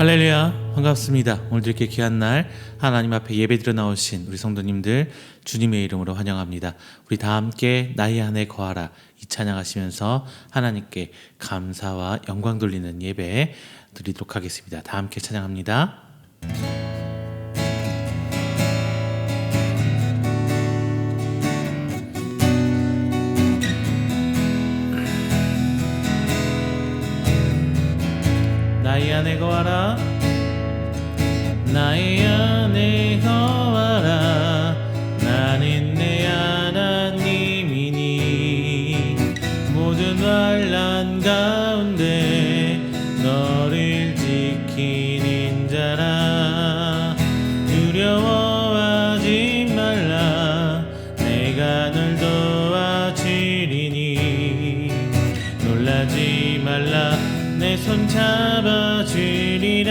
할렐루야, 반갑습니다. 오늘도 이렇게 귀한 날 하나님 앞에 예배드려 나오신 우리 성도님들 주님의 이름으로 환영합니다. 우리 다 함께 나의 안에 거하라 이 찬양하시면서 하나님께 감사와 영광 돌리는 예배 드리도록 하겠습니다. 다 함께 찬양합니다. 나의 안에 거하라, 나의 안에 거하라. 나는 내 하나님이니 모든 환난 가운데 너를 지키는 자라. 두려워하지 말라, 내가 널 도와주리니. 놀라지 말라, 내 손 잡아주리라.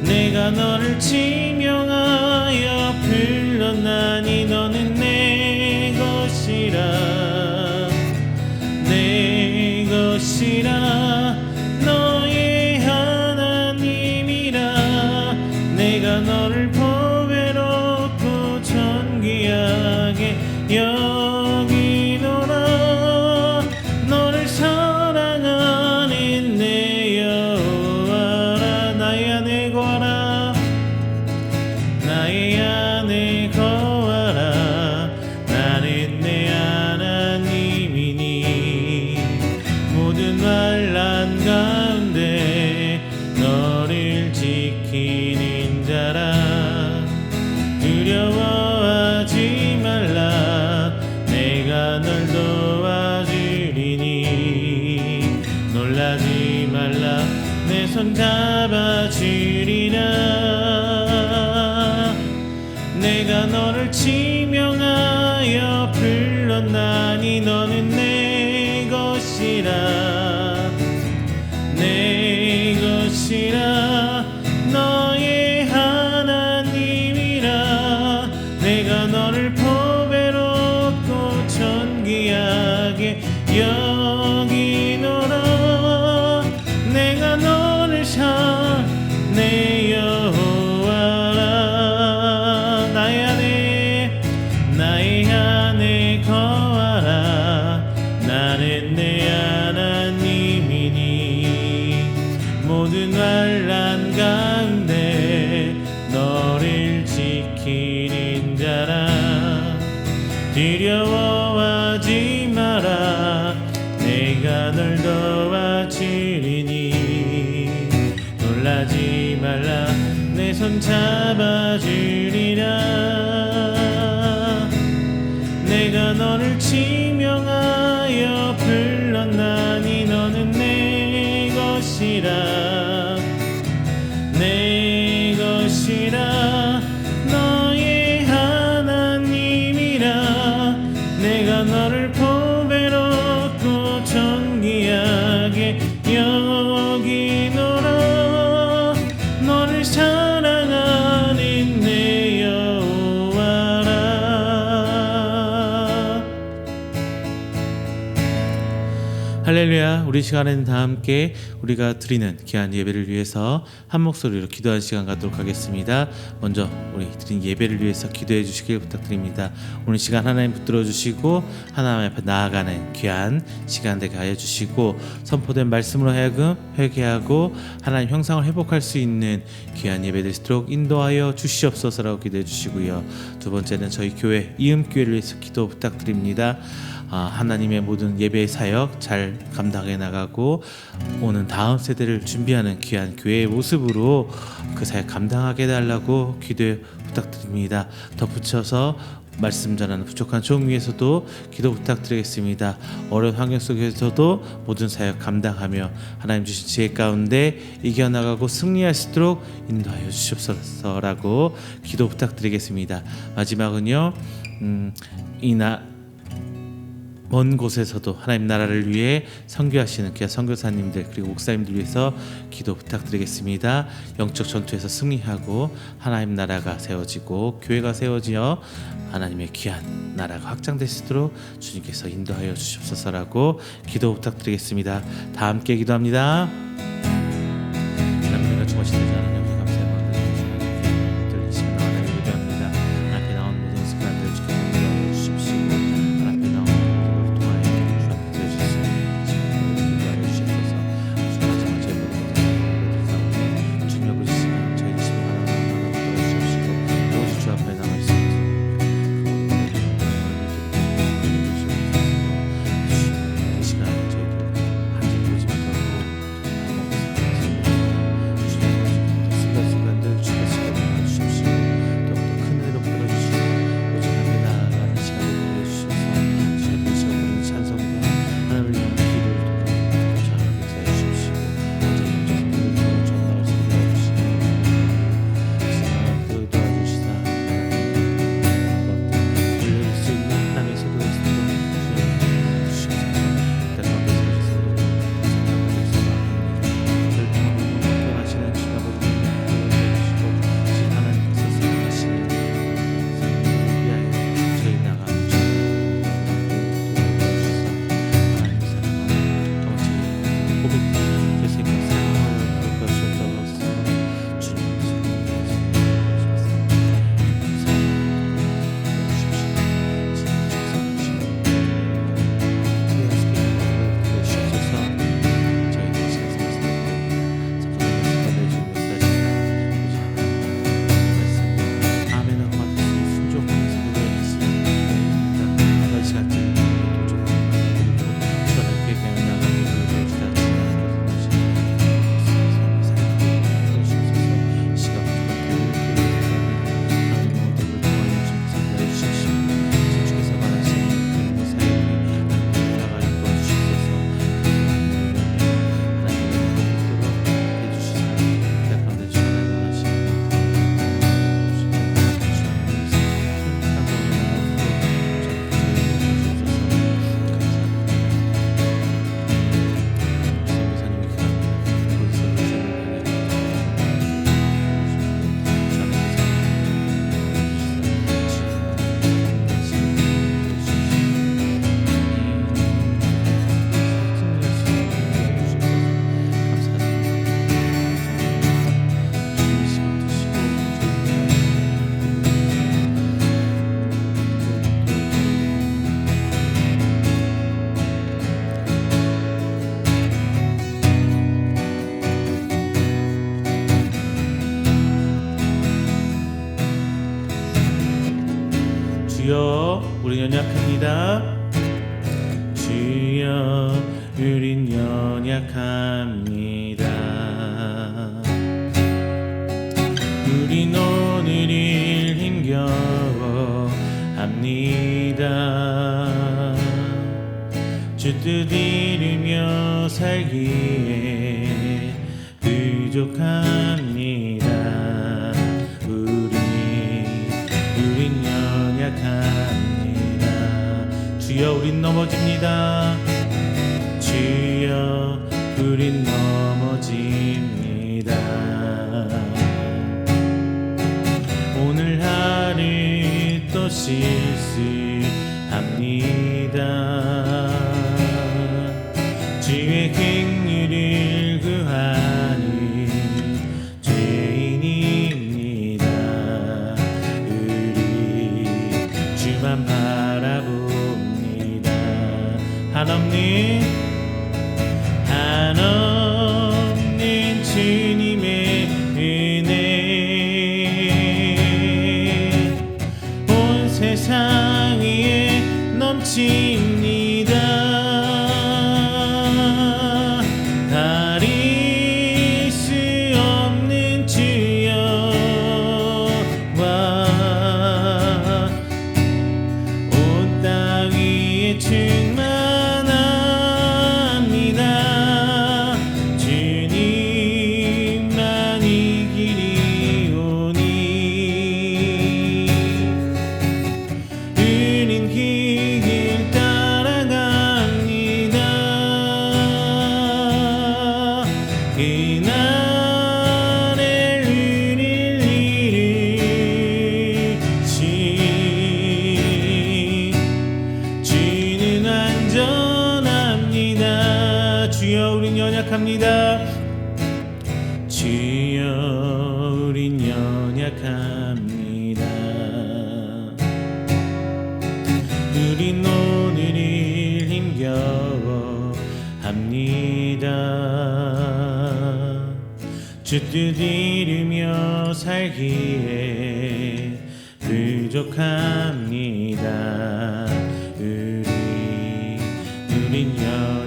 내가 너를 지명하여 불렀나니 너는 내 것이라. 내 것이라, 너의 하나님이라. 내가 너를 보배롭고 존귀하게 여기노라. 너를 사랑하는 내 여호와라. 나의 안에 거하라, 나의 안에 거하라. 나는 내 하나님이니 모든 환난 가운데 너를 지키는 자라. 두려워하지 말라, 내가 널 도와주리니. 놀라지 말라, 내 손 잡아주리라. 내가 너를 지명하여 불렀나니 너는 내 것이라. 내 것이라, 너의 하나님이라. 내가 너를 보배롭고 존귀하게 여기노라. 내가 너를 내 여호와라. 나의 안에 거하라. 나는 내 하나님이니 모든 환난 가운데 너를 지키는 자라. 두려워하지 마라, 내가 널 도와주리니. 놀라지 말라, 내 손 잡아주리라. 내가 너를 지명하여 불렀나니 너는 내 것이라. 내 것이라, 너의 하나님이라. 내가 너를 보배롭고 존귀하게 여기노라. 너를 사랑하는 내 여호와라. 할렐루야. 우리 시간에는 다 함께 우리가 드리는 귀한 예배를 위해서 한 목소리로 기도하는 시간 갖도록 하겠습니다. 먼저 우리 드린 예배를 위해서 기도해 주시길 부탁드립니다. 오늘 시간 하나님 붙들어 주시고 하나님 앞에 나아가는 귀한 시간 되게 하여 주시고, 선포된 말씀으로 하여금 회개하고 하나님 형상을 회복할 수 있는 귀한 예배 되시도록 인도하여 주시옵소서라고 기도해 주시고요. 두 번째는 저희 교회 이음교회를 위해서 기도 부탁드립니다. 하나님의 모든 예배의 사역 잘 감당해 나가고 오는 다음 세대를 준비하는 귀한 교회의 모습으로 그 사역 감당하게 해달라고 기도 부탁드립니다. 덧붙여서 말씀 전하는 부족한 종 위에서도 기도 부탁드리겠습니다. 어려운 환경 속에서도 모든 사역 감당하며 하나님 주신 지혜 가운데 이겨나가고 승리하시도록 인도하여 주시옵소서라고 기도 부탁드리겠습니다. 마지막은요, 먼 곳에서도 하나님 나라를 위해 선교하시는 귀한 선교사님들 그리고 목사님들 위해서 기도 부탁드리겠습니다. 영적 전투에서 승리하고 하나님 나라가 세워지고 교회가 세워지어 하나님의 귀한 나라가 확장되시도록 주님께서 인도하여 주시옵소서라고 기도 부탁드리겠습니다. 다 함께 기도합니다. 멋있는 하나님 아버지 감사의 마음을 드리는 이 시간 나와나 예배합니다. 앞에 나온 모든 습관들 주께서 인도하여 주십시오. 앞에 나온 모든 걸 통하여 주 앞에 되어주시고 인도하여 주시옵소서. 주 마지막 제물로 드리사오니 주님 아버지 시간 저희 집에 하나님 도와주십시오. 오직 주 앞에 나와 있습니다. 주여 우리 연약합니다. 주여 우린 연약합니다. 우린 오늘 일 힘겨워합니다. 주 뜻 이루며 살기에 부족합니다. 우린 연약합니다. 주여 우린 넘어집니다. 주여 우린 넘어집니다. 오늘 하루 또 실수합니다. 주의 긍휼을 구하는 죄인입니다. 우리 주만 바라봅니다. 한없는 주님의 은혜 온 세상 위에 넘칩니다. 가릴 수 없는 주여와 온 땅 위에 충만합니다. 주님만 이 길이 오니 우린 그 길 따라갑니다. 그날에 우릴 이루시 주는 안전합니다. 주여 우린 연약합니다. 주여 우린 오늘을 힘겨워 합니다. 주 뜻 이루며 살기에 부족합니다. 우린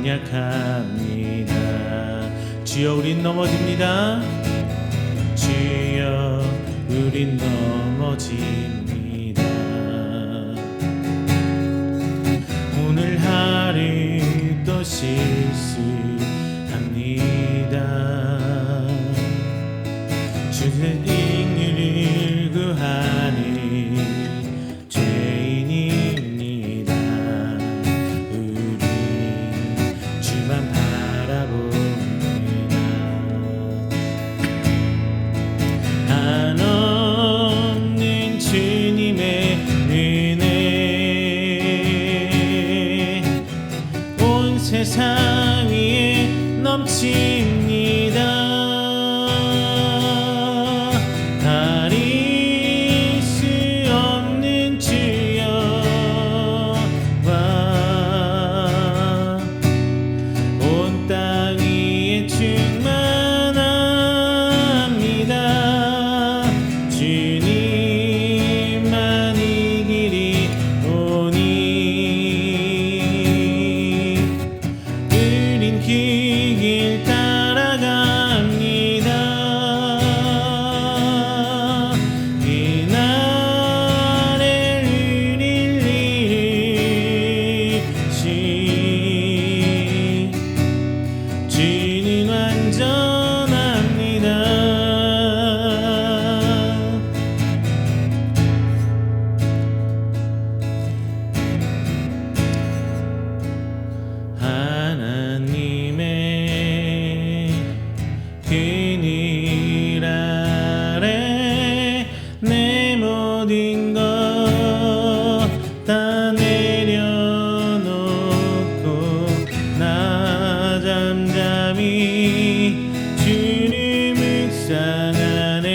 연약합니다. 주여 우린 넘어집니다. 주여 우린 넘어집니다. 오늘 하루 또 실수합니다. 주의 인을 구하는 죄인입니다. 우리 주만 바라봅니다. 한없는 주님의 은혜 온 세상 위에 넘칩니다. 그늘 아래 내 모든 것 다 내려놓고 나 잠잠히 주를 묵상하네.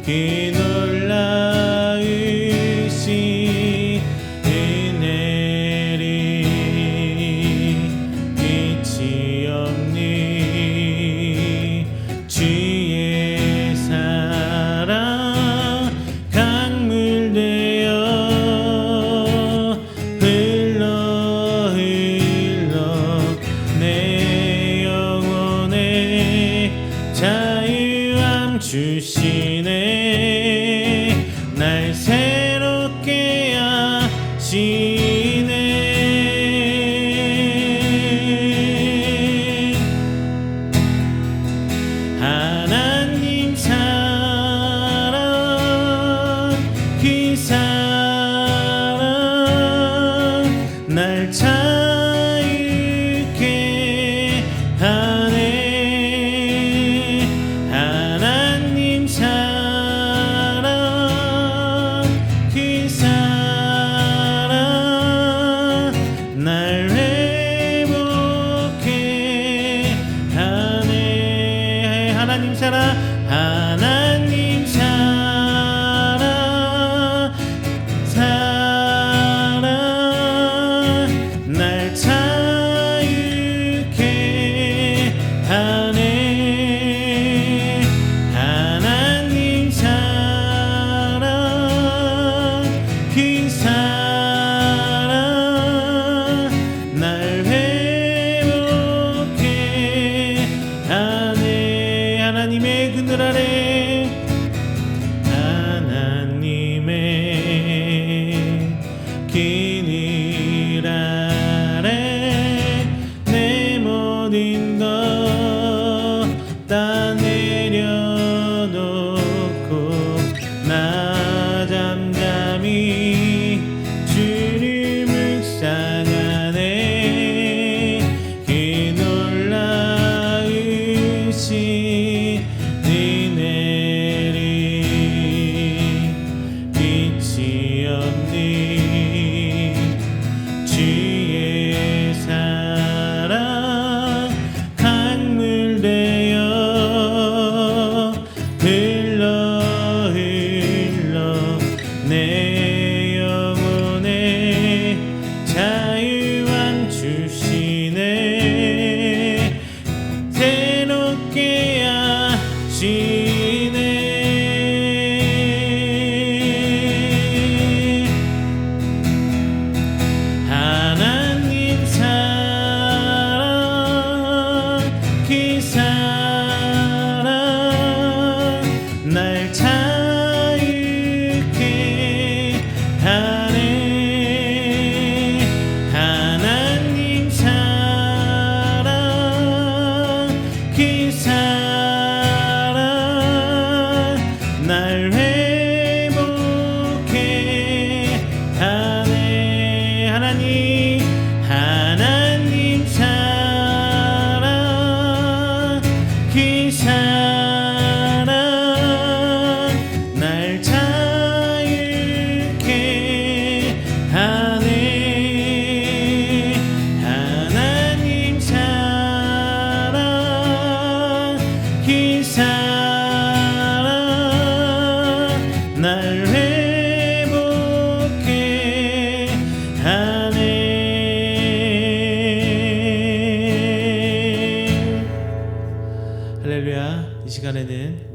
그 놀라우신 은혜를 끝이 없는 주의 사랑 강물 되어 흘러 내 영혼에 자유함 주시네. 날 새롭게 하시네. 하나님 사랑 그 사랑 날 자유케 하네. 하나님 사랑 그 사랑 날 회복해 하네. 하나님 사랑 하나님 사랑 날 자유케 하네. 하나님 사랑 그 사랑 날 회복해 하네. 하나님의 그늘 아래 하나님의 그늘 아래 내 모든 것 다 내려놓고 나 잠잠히 주를 묵상하네. 그 놀라우신 은혜를 끝이 없는 주의 사랑 강물 되어 흘러 내 영혼에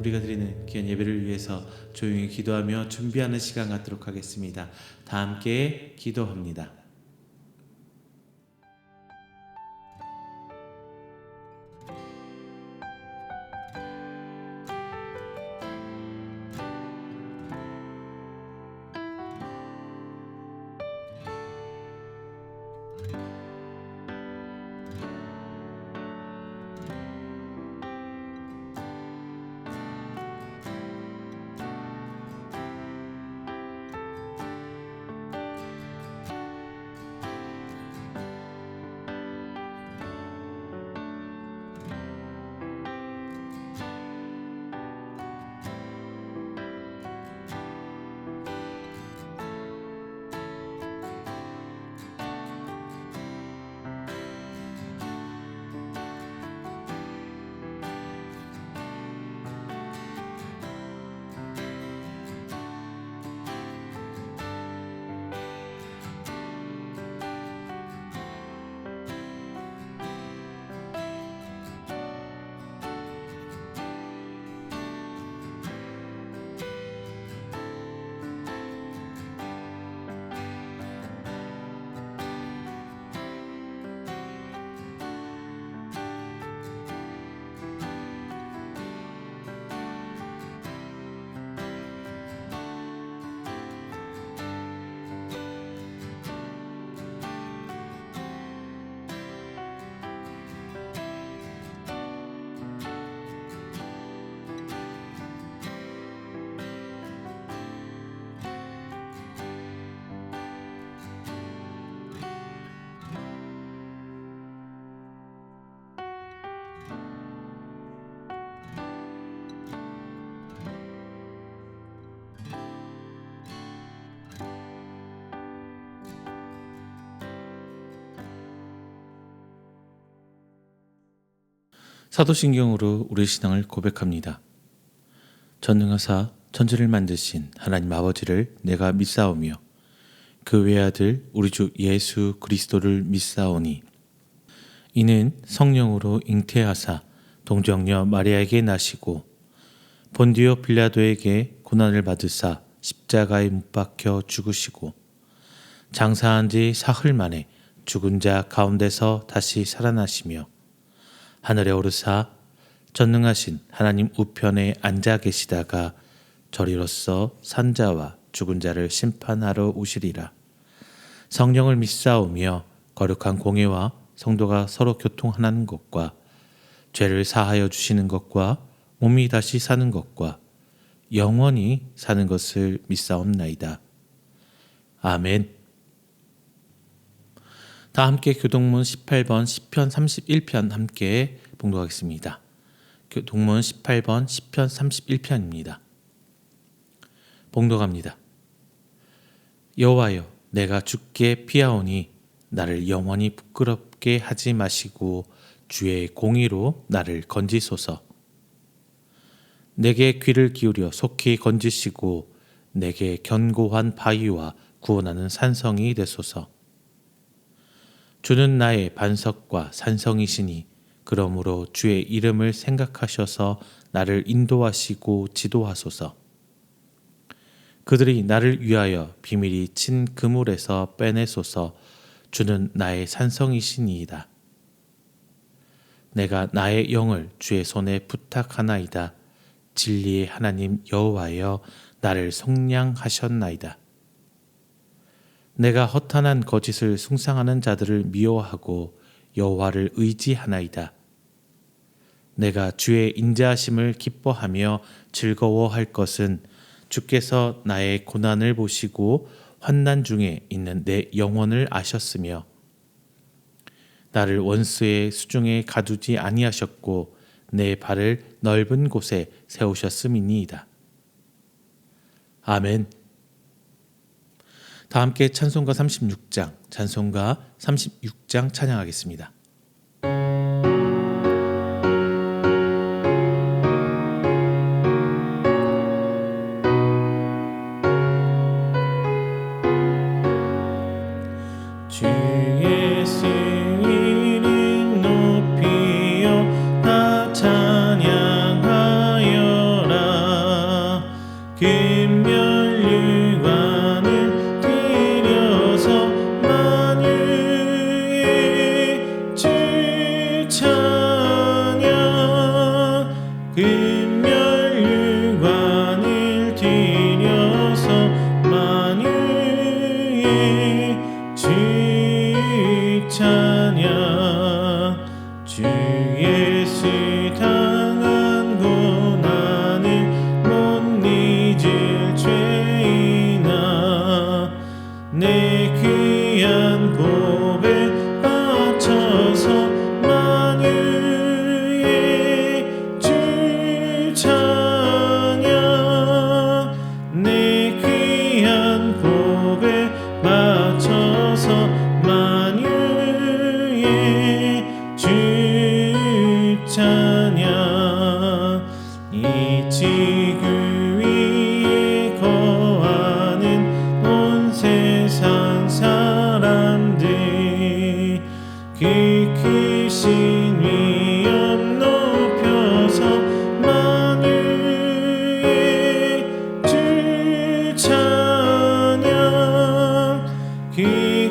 우리가 드리는 귀한 예배를 위해서 조용히 기도하며 준비하는 시간 갖도록 하겠습니다. 다 함께 기도합니다. 사도신경으로 우리 신앙을 고백합니다. 전능하사 천지를 만드신 하나님 아버지를 내가 믿사오며 그 외아들 우리 주 예수 그리스도를 믿사오니 이는 성령으로 잉태하사 동정녀 마리아에게 나시고 본디오 빌라도에게 고난을 받으사 십자가에 못 박혀 죽으시고 장사한 지 사흘 만에 죽은 자 가운데서 다시 살아나시며 하늘에 오르사 전능하신 하나님 우편에 앉아 계시다가 저리로서 산자와 죽은 자를 심판하러 오시리라. 성령을 믿사오며 거룩한 공예와 성도가 서로 교통하는 것과 죄를 사하여 주시는 것과 몸이 다시 사는 것과 영원히 사는 것을 믿사옵나이다. 아멘. 다 함께 교동문 18번 시편 31편 함께 봉독하겠습니다. 교동문 18번 시편 31편입니다. 봉독합니다. 여호와여, 내가 주께 피하오니 나를 영원히 부끄럽게 하지 마시고 주의 공의로 나를 건지소서. 내게 귀를 기울여 속히 건지시고 내게 견고한 바위와 구원하는 산성이 되소서. 주는 나의 반석과 산성이시니 그러므로 주의 이름을 생각하셔서 나를 인도하시고 지도하소서. 그들이 나를 위하여 비밀히 친 그물에서 빼내소서. 주는 나의 산성이시니이다. 내가 나의 영을 주의 손에 부탁하나이다. 진리의 하나님 여호와여, 나를 속량하셨나이다. 내가 허탄한 거짓을 숭상하는 자들을 미워하고 여호와를 의지하나이다. 내가 주의 인자하심을 기뻐하며 즐거워할 것은 주께서 나의 고난을 보시고 환난 중에 있는 내 영혼을 아셨으며 나를 원수의 수중에 가두지 아니하셨고 내 발을 넓은 곳에 세우셨음이니이다. 아멘. 다 함께 찬송가 36장, 찬송가 36장 찬양하겠습니다. 주 예수 이름 높이여 나 찬양하여라. 내 귀한 고백 바쳐서 만유의 주 찬양. 내 귀한 고백 바쳐서 만유의 주 찬양. 이 지구 위에 거하는 온 세상 사람들 그 크신 위엄 높여서 만유의 주 찬양. 그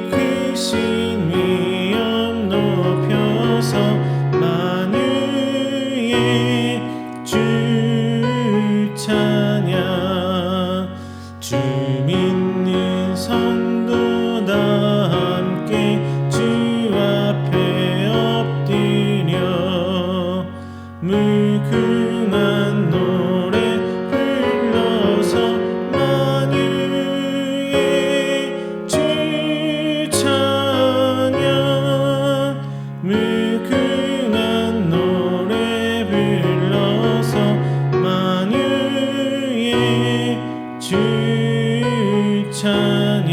크신 위엄 높여서 만유의 주 찬양. 주 믿는 성도 다 함께 주 앞에 엎드려 무궁한 노래 불러서 만유의 주 찬양. 무궁한 노래 불러서 만유의 주 찬양.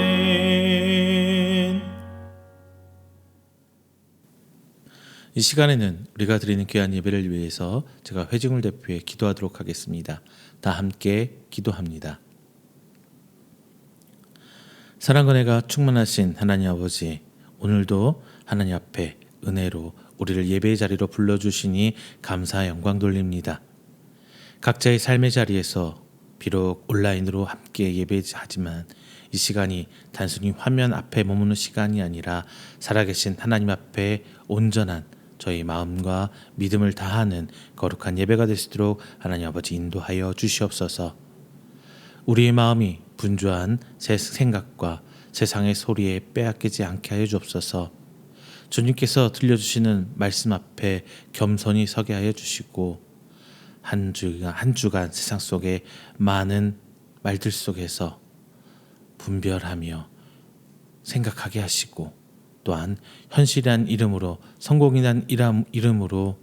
아멘. 이 시간에는 우리가 드리는 귀한 예배를 위해서 제가 회중을 대표해 기도하도록 하겠습니다. 다 함께 기도합니다. 사랑과 은혜가 충만하신 하나님 아버지, 오늘도 하나님 앞에 은혜로 우리를 예배의 자리로 불러주시니 감사 영광 돌립니다. 각자의 삶의 자리에서 비록 온라인으로 함께 예배하지만 이 시간이 단순히 화면 앞에 머무는 시간이 아니라 살아계신 하나님 앞에 온전한 저희 마음과 믿음을 다하는 거룩한 예배가 될 수 있도록 하나님 아버지 인도하여 주시옵소서. 우리의 마음이 분주한 새 생각과 세상의 소리에 빼앗기지 않게 하여 주옵소서. 주님께서 들려주시는 말씀 앞에 겸손히 서게 하여 주시고 한 주간 세상 속에 많은 말들 속에서 분별하며 생각하게 하시고 또한 현실이란 이름으로 성공이란 이름으로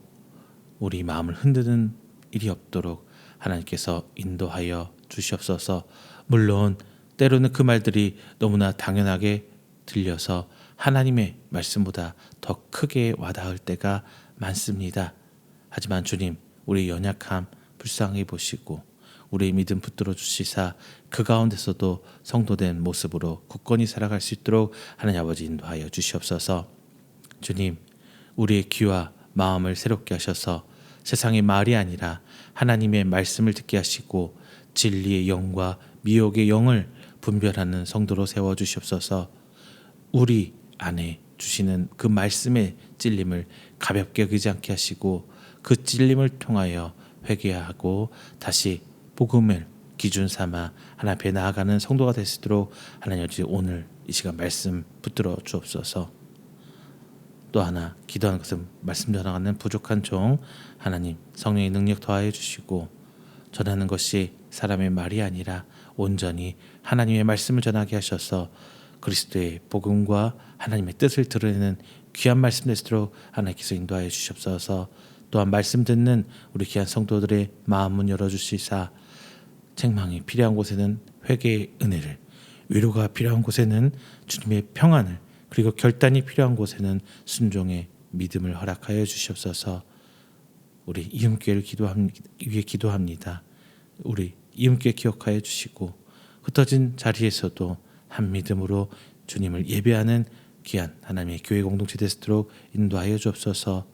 우리 마음을 흔드는 일이 없도록 하나님께서 인도하여 주시옵소서. 물론 때로는 그 말들이 너무나 당연하게 들려서 하나님의 말씀보다 더 크게 와닿을 때가 많습니다. 하지만 주님, 우리의 연약함 불쌍히 보시고 우리의 믿음 붙들어 주시사 그 가운데서도 성도된 모습으로 굳건히 살아갈 수 있도록 하나님 아버지 인도하여 주시옵소서. 주님, 우리의 귀와 마음을 새롭게 하셔서 세상의 말이 아니라 하나님의 말씀을 듣게 하시고 진리의 영과 미혹의 영을 분별하는 성도로 세워주시옵소서. 우리 안에 주시는 그 말씀의 찔림을 가볍게 여기지 않게 하시고 그 찔림을 통하여 회개하고 다시 복음을 기준 삼아 하나님 앞에 나아가는 성도가 될 수 있도록 하나님 아버지 오늘 이 시간 말씀 붙들어 주옵소서. 또 하나 기도하는 것은 말씀 전하는 부족한 종 하나님 성령의 능력 더하여 주시고 전하는 것이 사람의 말이 아니라 온전히 하나님의 말씀을 전하게 하셔서 그리스도의 복음과 하나님의 뜻을 드러내는 귀한 말씀 될 수 있도록 하나님께서 인도하여 주시옵소서. 또한 말씀 듣는 우리 귀한 성도들의 마음문 열어주시사 책망이 필요한 곳에는 회개의 은혜를, 위로가 필요한 곳에는 주님의 평안을, 그리고 결단이 필요한 곳에는 순종의 믿음을 허락하여 주시옵소서. 우리 이음교회를 위해 기도합니다. 우리 이음교회 기억하여 주시고 흩어진 자리에서도 한 믿음으로 주님을 예배하는 귀한 하나님의 교회 공동체 되도록 인도하여 주옵소서.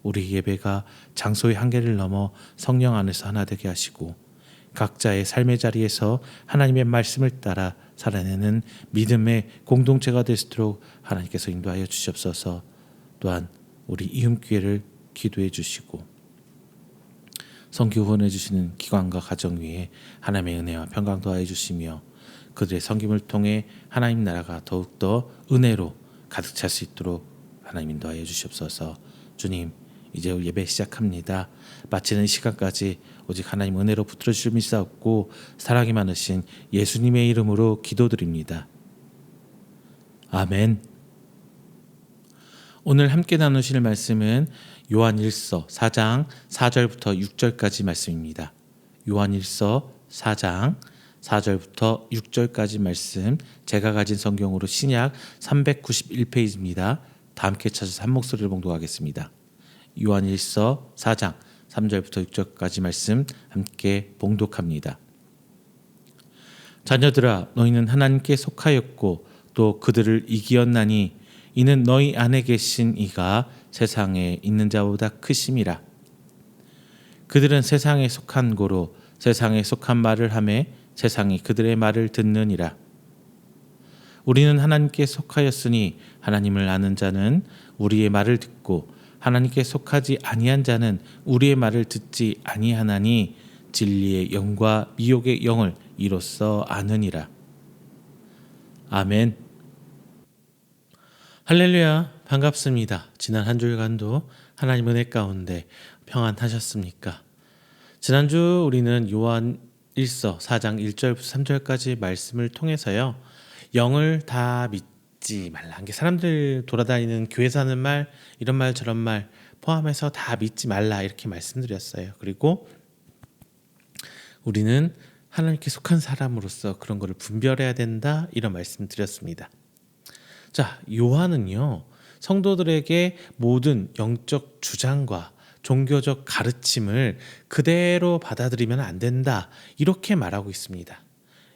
우리 예배가 장소의 한계를 넘어 성령 안에서 하나 되게 하시고 각자의 삶의 자리에서 하나님의 말씀을 따라 살아내는 믿음의 공동체가 될 수 있도록 하나님께서 인도하여 주시옵소서. 또한 우리 이음교회를 기도해 주시고 선교 후원해 주시는 기관과 가정 위에 하나님의 은혜와 평강 더하여 주시며 그들의 섬김을 통해 하나님 나라가 더욱더 은혜로 가득 찰 수 있도록 하나님 인도하여 주시옵소서. 주님, 이제 예배 시작합니다. 마치는 시간까지 오직 하나님 은혜로 붙들어 주실 믿사옵고 사랑이 많으신 예수님의 이름으로 기도드립니다. 아멘. 오늘 함께 나누실 말씀은 요한일서 4장 4절부터 6절까지 말씀입니다. 요한일서 4장 4절부터 6절까지 말씀, 제가 가진 성경으로 신약 391페이지입니다. 다 함께 찾아서 한 목소리를 봉독하겠습니다. 요한일서 4장 3절부터 6절까지 말씀 함께 봉독합니다. 자녀들아, 너희는 하나님께 속하였고 또 그들을 이기었나니 이는 너희 안에 계신 이가 세상에 있는 자보다 크심이라. 그들은 세상에 속한 고로 세상에 속한 말을 하매 세상이 그들의 말을 듣느니라. 우리는 하나님께 속하였으니 하나님을 아는 자는 우리의 말을 듣고 하나님께 속하지 아니한 자는 우리의 말을 듣지 아니하나니 진리의 영과 미혹의 영을 이로써 아느니라. 아멘. 할렐루야, 반갑습니다. 지난 한 주간도 하나님 은혜 가운데 평안하셨습니까? 지난주 우리는 요한일서 4장 1절부터 3절까지 말씀을 통해서요, 영을 다 믿지 말라. 이게 사람들 돌아다니는 교회에서 하는 말, 이런 말 저런 말 포함해서 다 믿지 말라, 이렇게 말씀드렸어요. 그리고 우리는 하나님께 속한 사람으로서 그런 거를 분별해야 된다, 이런 말씀 드렸습니다. 자, 요한은요, 성도들에게 모든 영적 주장과 종교적 가르침을 그대로 받아들이면 안 된다, 이렇게 말하고 있습니다.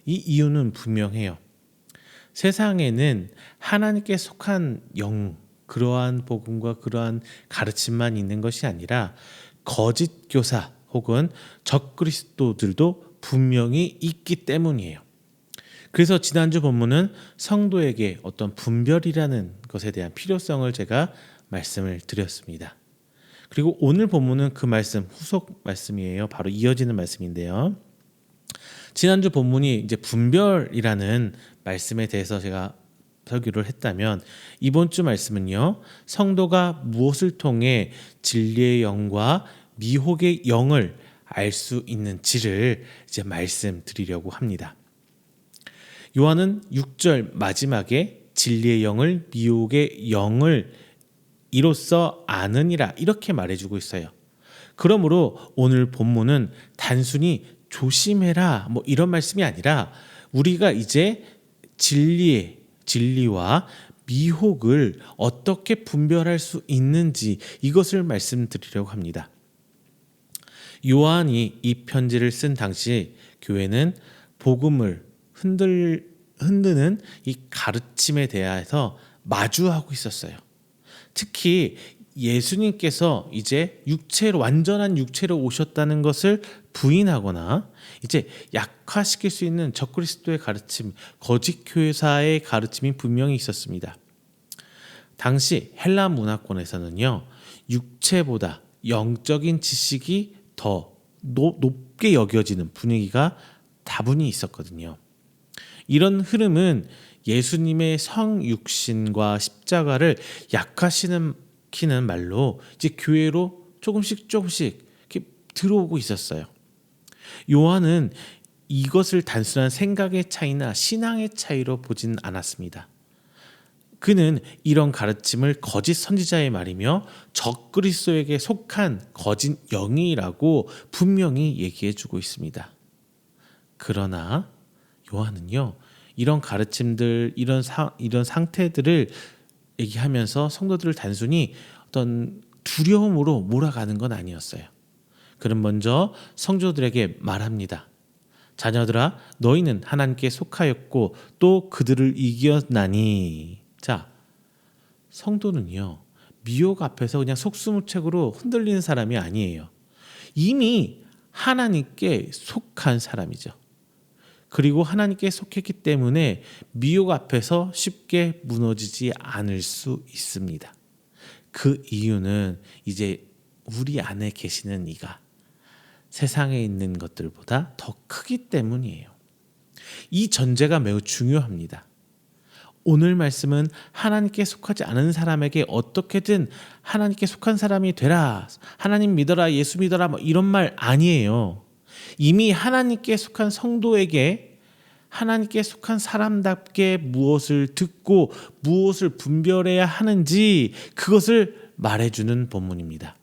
이 이유는 분명해요. 세상에는 하나님께 속한 영, 그러한 복음과 그러한 가르침만 있는 것이 아니라 거짓 교사 혹은 적그리스도들도 분명히 있기 때문이에요. 그래서 지난주 본문은 성도에게 어떤 분별이라는 것에 대한 필요성을 제가 말씀을 드렸습니다. 그리고 오늘 본문은 그 말씀, 후속 말씀이에요. 바로 이어지는 말씀인데요. 지난주 본문이 이제 분별이라는 말씀에 대해서 제가 설교를 했다면, 이번 주 말씀은요, 성도가 무엇을 통해 진리의 영과 미혹의 영을 알 수 있는지를 이제 말씀드리려고 합니다. 요한은 6절 마지막에 진리의 영을 미혹의 영을 이로써 아느니라, 이렇게 말해주고 있어요. 그러므로 오늘 본문은 단순히 조심해라 뭐 이런 말씀이 아니라 우리가 이제 진리와 미혹을 어떻게 분별할 수 있는지, 이것을 말씀드리려고 합니다. 요한이 이 편지를 쓴 당시 교회는 복음을 흔드는 이 가르침에 대해서 마주하고 있었어요. 특히 예수님께서 이제 완전한 육체로 오셨다는 것을 부인하거나 이제 약화시킬 수 있는 적그리스도의 가르침, 거짓 교사의 가르침이 분명히 있었습니다. 당시 헬라 문화권에서는요, 육체보다 영적인 지식이 더 높게 여겨지는 분위기가 다분히 있었거든요. 이런 흐름은 예수님의 성육신과 십자가를 약화시키는 말로 이제 교회로 조금씩 이렇게 들어오고 있었어요. 요한은 이것을 단순한 생각의 차이나 신앙의 차이로 보진 않았습니다. 그는 이런 가르침을 거짓 선지자의 말이며 적그리스도에게 속한 거짓 영이라고 분명히 얘기해주고 있습니다. 그러나 요한은요, 이런 가르침들, 이런 상태들을 얘기하면서 성도들을 단순히 어떤 두려움으로 몰아가는 건 아니었어요. 그는 먼저 성도들에게 말합니다. 자녀들아, 너희는 하나님께 속하였고 또 그들을 이겼나니. 자, 성도는요, 미혹 앞에서 그냥 속수무책으로 흔들리는 사람이 아니에요. 이미 하나님께 속한 사람이죠. 그리고 하나님께 속했기 때문에 미혹 앞에서 쉽게 무너지지 않을 수 있습니다. 그 이유는 이제 우리 안에 계시는 이가 세상에 있는 것들보다 더 크기 때문이에요. 이 전제가 매우 중요합니다. 오늘 말씀은 하나님께 속하지 않은 사람에게 어떻게든 하나님께 속한 사람이 되라, 하나님 믿어라, 예수 믿어라, 뭐 이런 말 아니에요. 이미 하나님께 속한 성도에게 하나님께 속한 사람답게 무엇을 듣고 무엇을 분별해야 하는지 그것을 말해주는 본문입니다.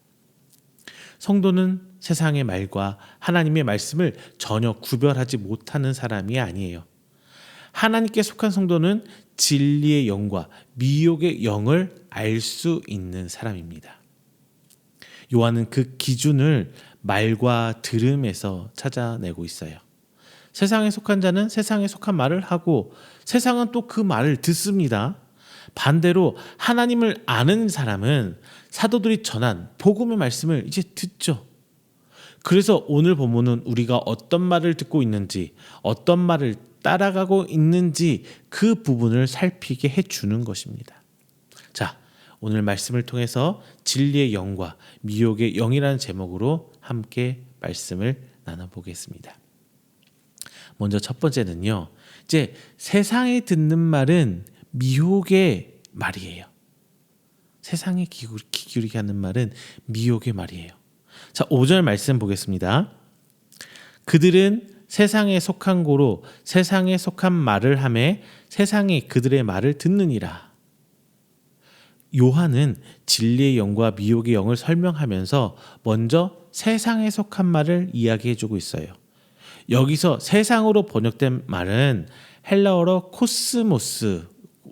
성도는 세상의 말과 하나님의 말씀을 전혀 구별하지 못하는 사람이 아니에요. 하나님께 속한 성도는 진리의 영과 미혹의 영을 알 수 있는 사람입니다. 요한은 그 기준을 말과 들음에서 찾아내고 있어요. 세상에 속한 자는 세상에 속한 말을 하고 세상은 또 그 말을 듣습니다. 반대로 하나님을 아는 사람은 사도들이 전한 복음의 말씀을 이제 듣죠. 그래서 오늘 본문은 우리가 어떤 말을 듣고 있는지, 어떤 말을 따라가고 있는지 그 부분을 살피게 해주는 것입니다. 자, 오늘 말씀을 통해서 진리의 영과 미혹의 영이라는 제목으로 함께 말씀을 나눠보겠습니다. 먼저 첫 번째는요, 이제 세상에 듣는 말은 미혹의 말이에요. 세상에 귀 기울이게 하는 말은 미혹의 말이에요. 자, 5절 말씀 보겠습니다. 그들은 세상에 속한 고로 세상에 속한 말을 하매 세상이 그들의 말을 듣느니라. 요한은 진리의 영과 미혹의 영을 설명하면서 먼저 세상에 속한 말을 이야기해주고 있어요. 여기서 세상으로 번역된 말은 헬라어로 코스모스,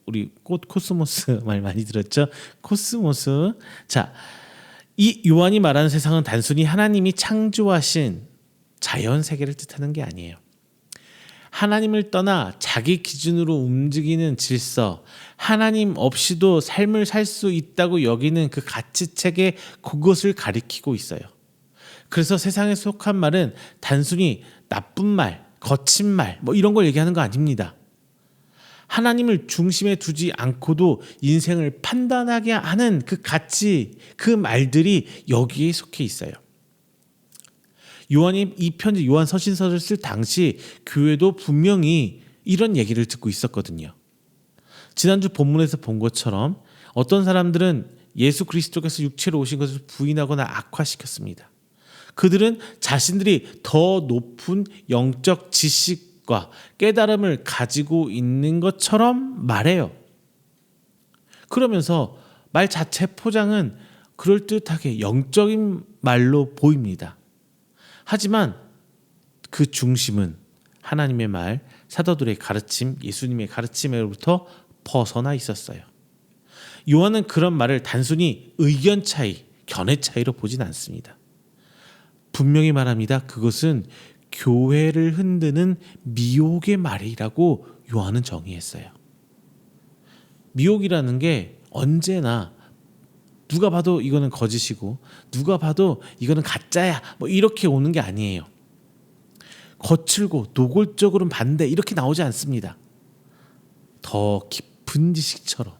우리 꽃 코스모스 말 많이 들었죠? 코스모스. 자, 이 요한이 말하는 세상은 단순히 하나님이 창조하신 자연 세계를 뜻하는 게 아니에요. 하나님을 떠나 자기 기준으로 움직이는 질서, 하나님 없이도 삶을 살 수 있다고 여기는 그 가치체계, 그것을 가리키고 있어요. 그래서 세상에 속한 말은 단순히 나쁜 말, 거친 말, 뭐 이런 걸 얘기하는 거 아닙니다. 하나님을 중심에 두지 않고도 인생을 판단하게 하는 그 가치, 그 말들이 여기에 속해 있어요. 요한이 이 편지 요한 서신서를 쓸 당시 교회도 분명히 이런 얘기를 듣고 있었거든요. 지난주 본문에서 본 것처럼 어떤 사람들은 예수 그리스도께서 육체로 오신 것을 부인하거나 악화시켰습니다. 그들은 자신들이 더 높은 영적 지식과 깨달음을 가지고 있는 것처럼 말해요. 그러면서 말 자체 포장은 그럴듯하게 영적인 말로 보입니다. 하지만 그 중심은 하나님의 말, 사도들의 가르침, 예수님의 가르침으로부터 벗어나 있었어요. 요한은 그런 말을 단순히 의견 차이, 견해 차이로 보진 않습니다. 분명히 말합니다. 그것은 교회를 흔드는 미혹의 말이라고 요한은 정의했어요. 미혹이라는 게 언제나 누가 봐도 이거는 거짓이고 누가 봐도 이거는 가짜야 뭐 이렇게 오는 게 아니에요. 거칠고 노골적으로는 반대 이렇게 나오지 않습니다. 더 깊은 지식처럼,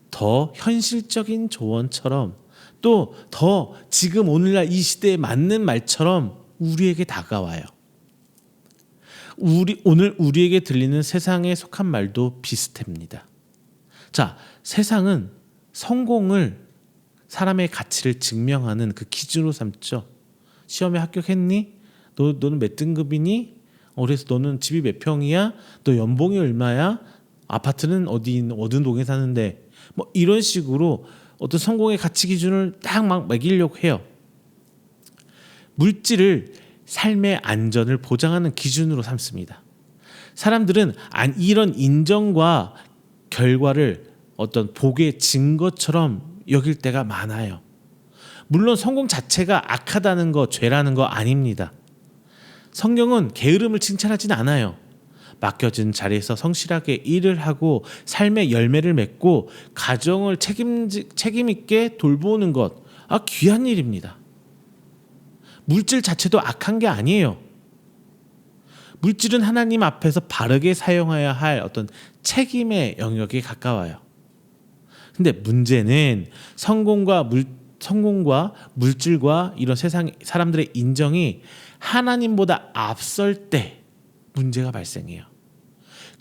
더 현실적인 조언처럼, 또 더 지금 오늘날 이 시대에 맞는 말처럼 우리에게 다가와요. 오늘 우리에게 들리는 세상에 속한 말도 비슷합니다. 자, 세상은 성공을 사람의 가치를 증명하는 그 기준으로 삼죠. 시험에 합격했니? 너는 몇 등급이니? 그래서 너는 집이 몇 평이야? 너 연봉이 얼마야? 아파트는 어느 동에 사는데? 뭐 이런 식으로 어떤 성공의 가치 기준을 딱 막 매기려고 해요. 물질을 삶의 안전을 보장하는 기준으로 삼습니다. 사람들은 이런 인정과 결과를 어떤 복의 증거처럼 여길 때가 많아요. 물론 성공 자체가 악하다는 거, 죄라는 거 아닙니다. 성경은 게으름을 칭찬하진 않아요. 맡겨진 자리에서 성실하게 일을 하고 삶의 열매를 맺고 가정을 책임 있게 돌보는 것, 귀한 일입니다. 물질 자체도 악한 게 아니에요. 물질은 하나님 앞에서 바르게 사용해야 할 어떤 책임의 영역에 가까워요. 근데 문제는 성공과 물질과 이런 세상 사람들의 인정이 하나님보다 앞설 때 문제가 발생해요.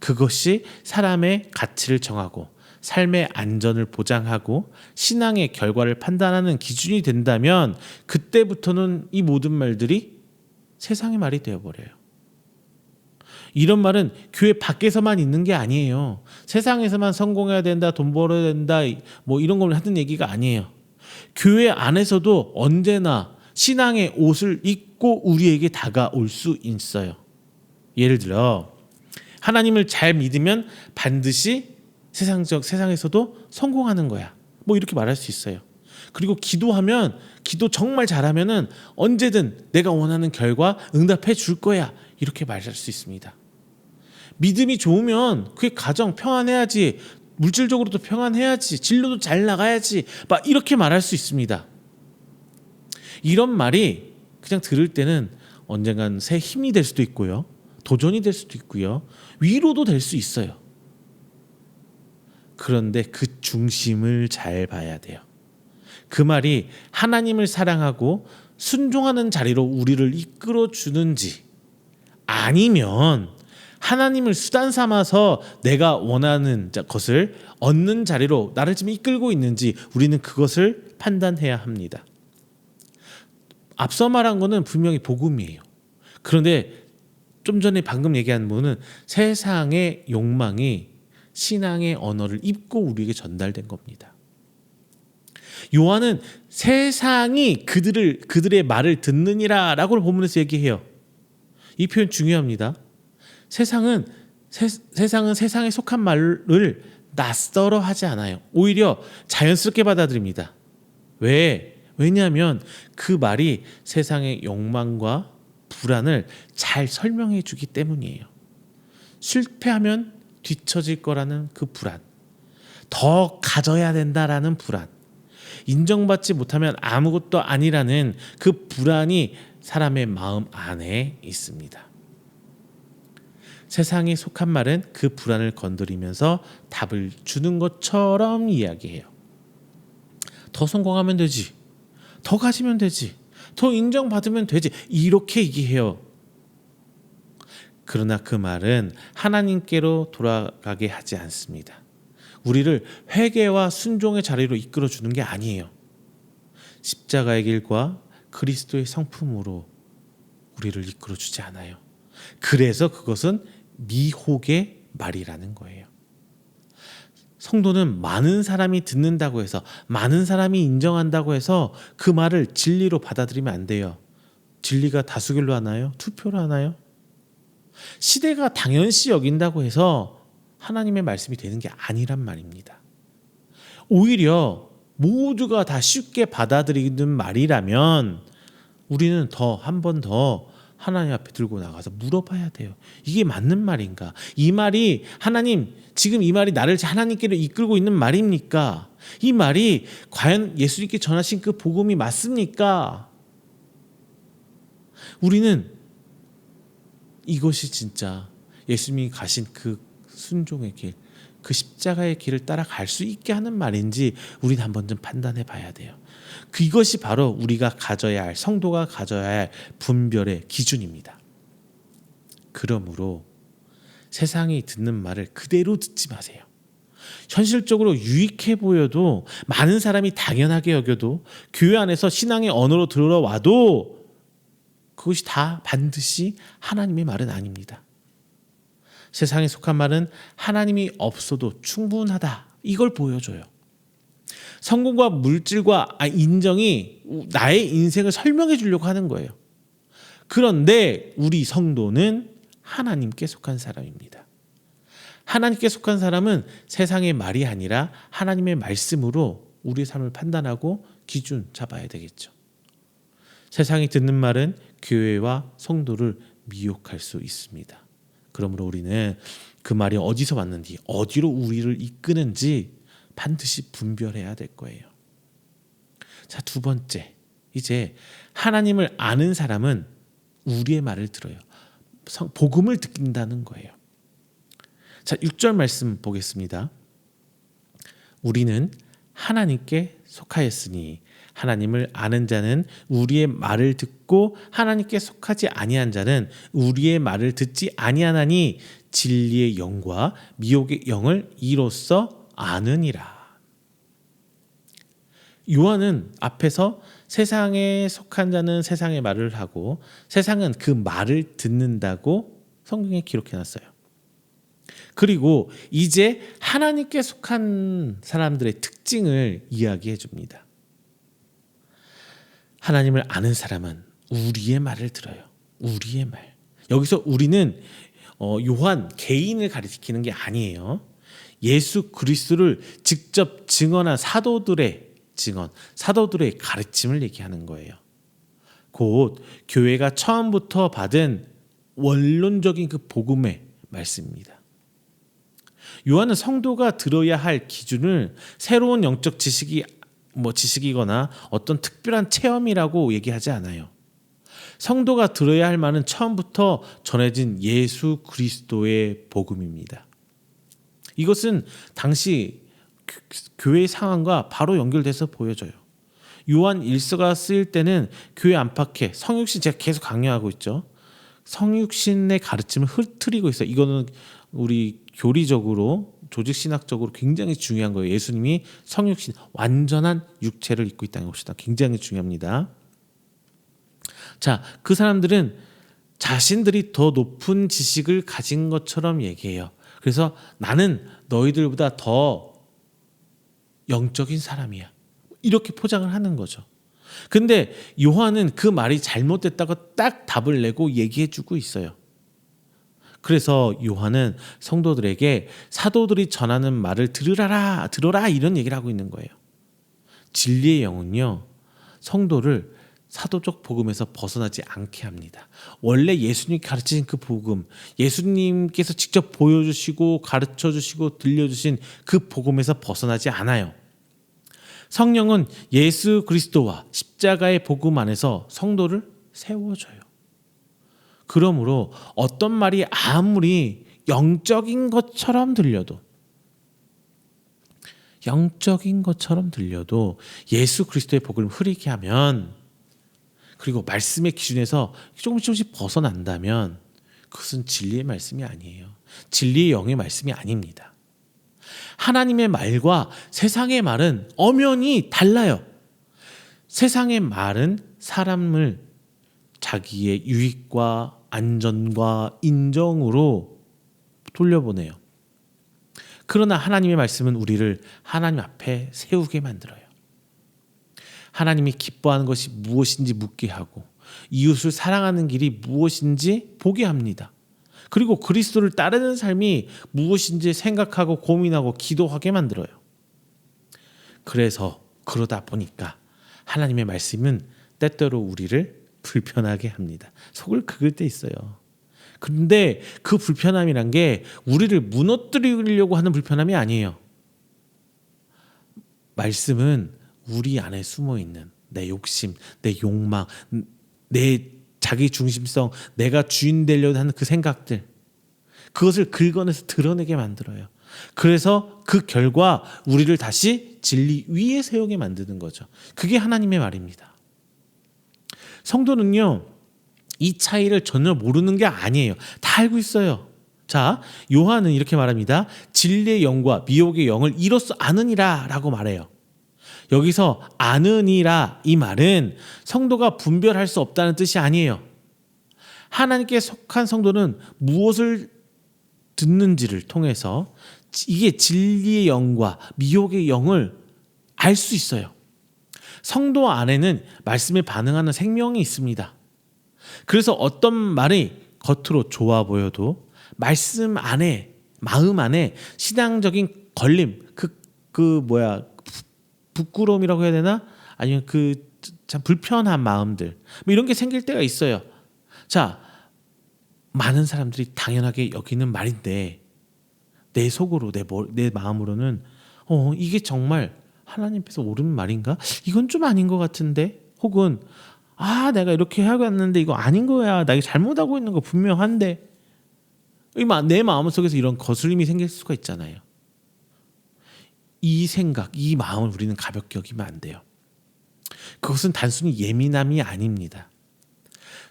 그것이 사람의 가치를 정하고 삶의 안전을 보장하고 신앙의 결과를 판단하는 기준이 된다면 그때부터는 이 모든 말들이 세상의 말이 되어버려요. 이런 말은 교회 밖에서만 있는 게 아니에요. 세상에서만 성공해야 된다, 돈 벌어야 된다, 뭐 이런 걸 하는 얘기가 아니에요. 교회 안에서도 언제나 신앙의 옷을 입고 우리에게 다가올 수 있어요. 예를 들어 하나님을 잘 믿으면 반드시 세상에서도 성공하는 거야. 뭐 이렇게 말할 수 있어요. 그리고 기도 정말 잘하면은 언제든 내가 원하는 결과 응답해 줄 거야. 이렇게 말할 수 있습니다. 믿음이 좋으면 그게 가정 평안해야지, 물질적으로도 평안해야지, 진로도 잘 나가야지, 막 이렇게 말할 수 있습니다. 이런 말이 그냥 들을 때는 언젠간 새 힘이 될 수도 있고요, 도전이 될 수도 있고요, 위로도 될 수 있어요. 그런데 그 중심을 잘 봐야 돼요. 그 말이 하나님을 사랑하고 순종하는 자리로 우리를 이끌어 주는지, 아니면 하나님을 수단 삼아서 내가 원하는 것을 얻는 자리로 나를 지금 이끌고 있는지 우리는 그것을 판단해야 합니다. 앞서 말한 거는 분명히 복음이에요. 그런데 좀 전에 방금 얘기한 부분은 세상의 욕망이 신앙의 언어를 입고 우리에게 전달된 겁니다. 요한은 세상이 그들의 말을 듣느니라 라고 본문에서 얘기해요. 이 표현 중요합니다. 세상은 세상에 속한 말을 낯설어 하지 않아요. 오히려 자연스럽게 받아들입니다. 왜냐하면 그 말이 세상의 욕망과 불안을 잘 설명해 주기 때문이에요. 실패하면 뒤처질 거라는 그 불안, 더 가져야 된다라는 불안, 인정받지 못하면 아무것도 아니라는 그 불안이 사람의 마음 안에 있습니다. 세상에 속한 말은 그 불안을 건드리면서 답을 주는 것처럼 이야기해요. 더 성공하면 되지, 더 가지면 되지, 더 인정받으면 되지, 이렇게 얘기해요. 그러나 그 말은 하나님께로 돌아가게 하지 않습니다. 우리를 회개와 순종의 자리로 이끌어 주는 게 아니에요. 십자가의 길과 그리스도의 성품으로 우리를 이끌어 주지 않아요. 그래서 그것은 미혹의 말이라는 거예요. 성도는 많은 사람이 듣는다고 해서, 많은 사람이 인정한다고 해서 그 말을 진리로 받아들이면 안 돼요. 진리가 다수결로 하나요? 투표로 하나요? 시대가 당연시 여긴다고 해서 하나님의 말씀이 되는 게 아니란 말입니다. 오히려 모두가 다 쉽게 받아들이는 말이라면 우리는 한 번 더 하나님 앞에 들고 나가서 물어봐야 돼요. 이게 맞는 말인가? 이 말이 하나님, 지금 이 말이 나를 하나님께로 이끌고 있는 말입니까? 이 말이 과연 예수님께 전하신 그 복음이 맞습니까? 우리는 이것이 진짜 예수님이 가신 그 순종의 길, 그 십자가의 길을 따라갈 수 있게 하는 말인지 우리는 한번 좀 판단해 봐야 돼요. 이것이 바로 우리가 가져야 할, 성도가 가져야 할 분별의 기준입니다. 그러므로 세상이 듣는 말을 그대로 듣지 마세요. 현실적으로 유익해 보여도, 많은 사람이 당연하게 여겨도, 교회 안에서 신앙의 언어로 들어와도 그것이 다 반드시 하나님의 말은 아닙니다. 세상에 속한 말은 하나님이 없어도 충분하다, 이걸 보여줘요. 성공과 물질과 인정이 나의 인생을 설명해 주려고 하는 거예요. 그런데 우리 성도는 하나님께 속한 사람입니다. 하나님께 속한 사람은 세상의 말이 아니라 하나님의 말씀으로 우리의 삶을 판단하고 기준 잡아야 되겠죠. 세상이 듣는 말은 교회와 성도를 미혹할 수 있습니다. 그러므로 우리는 그 말이 어디서 왔는지, 어디로 우리를 이끄는지 반드시 분별해야 될 거예요. 자, 두 번째, 이제 하나님을 아는 사람은 우리의 말을 들어요. 복음을 듣는다는 거예요. 자, 6절 말씀 보겠습니다. 우리는 하나님께 속하였으니 하나님을 아는 자는 우리의 말을 듣고 하나님께 속하지 아니한 자는 우리의 말을 듣지 아니하나니 진리의 영과 미혹의 영을 이로써 아느니라. 요한은 앞에서 세상에 속한 자는 세상의 말을 하고 세상은 그 말을 듣는다고 성경에 기록해놨어요. 그리고 이제 하나님께 속한 사람들의 특징을 이야기해 줍니다. 하나님을 아는 사람은 우리의 말을 들어요. 우리의 말. 여기서 우리는 요한 개인을 가리키는 게 아니에요. 예수 그리스도를 직접 증언한 사도들의 증언, 사도들의 가르침을 얘기하는 거예요. 곧 교회가 처음부터 받은 원론적인 그 복음의 말씀입니다. 요한은 성도가 들어야 할 기준을 새로운 영적 지식이거나 어떤 특별한 체험이라고 얘기하지 않아요. 성도가 들어야 할 말은 처음부터 전해진 예수 그리스도의 복음입니다. 이것은 당시 교회의 상황과 바로 연결돼서 보여져요. 요한 1서가 쓰일 때는 교회 안팎에 성육신, 제가 계속 강조하고 있죠. 성육신의 가르침을 흐트리고 있어요. 이거는 우리 교리적으로 조직신학적으로 굉장히 중요한 거예요. 예수님이 성육신, 완전한 육체를 입고 있다는 것이 굉장히 중요합니다. 자, 그 사람들은 자신들이 더 높은 지식을 가진 것처럼 얘기해요. 그래서 나는 너희들보다 더 영적인 사람이야. 이렇게 포장을 하는 거죠. 근데 요한은 그 말이 잘못됐다고 딱 답을 내고 얘기해주고 있어요. 그래서 요한은 성도들에게 사도들이 전하는 말을 들어라 이런 얘기를 하고 있는 거예요. 진리의 영은요, 성도를 사도적 복음에서 벗어나지 않게 합니다. 원래 예수님이 가르치신 그 복음, 예수님께서 직접 보여주시고 가르쳐주시고 들려주신 그 복음에서 벗어나지 않아요. 성령은 예수 그리스도와 십자가의 복음 안에서 성도를 세워줘요. 그러므로 어떤 말이 아무리 영적인 것처럼 들려도 예수 그리스도의 복음을 흐리게 하면, 그리고 말씀의 기준에서 조금씩 벗어난다면 그것은 진리의 말씀이 아니에요. 진리의 영의 말씀이 아닙니다. 하나님의 말과 세상의 말은 엄연히 달라요. 세상의 말은 사람을 자기의 유익과 안전과 인정으로 돌려보내요. 그러나 하나님의 말씀은 우리를 하나님 앞에 세우게 만들어요. 하나님이 기뻐하는 것이 무엇인지 묻게 하고 이웃을 사랑하는 길이 무엇인지 보게 합니다. 그리고 그리스도를 따르는 삶이 무엇인지 생각하고 고민하고 기도하게 만들어요. 그래서 그러다 보니까 하나님의 말씀은 때때로 우리를 불편하게 합니다. 속을 긁을 때 있어요. 그런데 그 불편함이란 게 우리를 무너뜨리려고 하는 불편함이 아니에요. 말씀은 우리 안에 숨어있는 내 욕심, 내 욕망, 내 자기 중심성, 내가 주인 되려고 하는 그 생각들, 그것을 긁어내서 드러내게 만들어요. 그래서 그 결과 우리를 다시 진리 위에 세우게 만드는 거죠. 그게 하나님의 말입니다. 성도는요, 이 차이를 전혀 모르는 게 아니에요. 다 알고 있어요. 자, 요한은 이렇게 말합니다. 진리의 영과 미혹의 영을 이로써 아느니라 라고 말해요. 여기서 아느니라, 이 말은 성도가 분별할 수 없다는 뜻이 아니에요. 하나님께 속한 성도는 무엇을 듣는지를 통해서 이게 진리의 영과 미혹의 영을 알 수 있어요. 성도 안에는 말씀에 반응하는 생명이 있습니다. 그래서 어떤 말이 겉으로 좋아 보여도 말씀 안에, 마음 안에 신앙적인 걸림, 부끄러움이라고 해야 되나? 아니면 참 불편한 마음들, 이런 게 생길 때가 있어요. 자, 많은 사람들이 당연하게 여기는 말인데 내 속으로, 내 마음으로는 이게 정말 하나님께서 옳은 말인가? 이건 좀 아닌 것 같은데? 혹은 내가 이렇게 하고 왔는데 이거 아닌 거야. 나 이거 잘못하고 있는 거 분명한데. 내 마음 속에서 이런 거슬림이 생길 수가 있잖아요. 이 생각, 이 마음을 우리는 가볍게 여기면 안 돼요. 그것은 단순히 예민함이 아닙니다.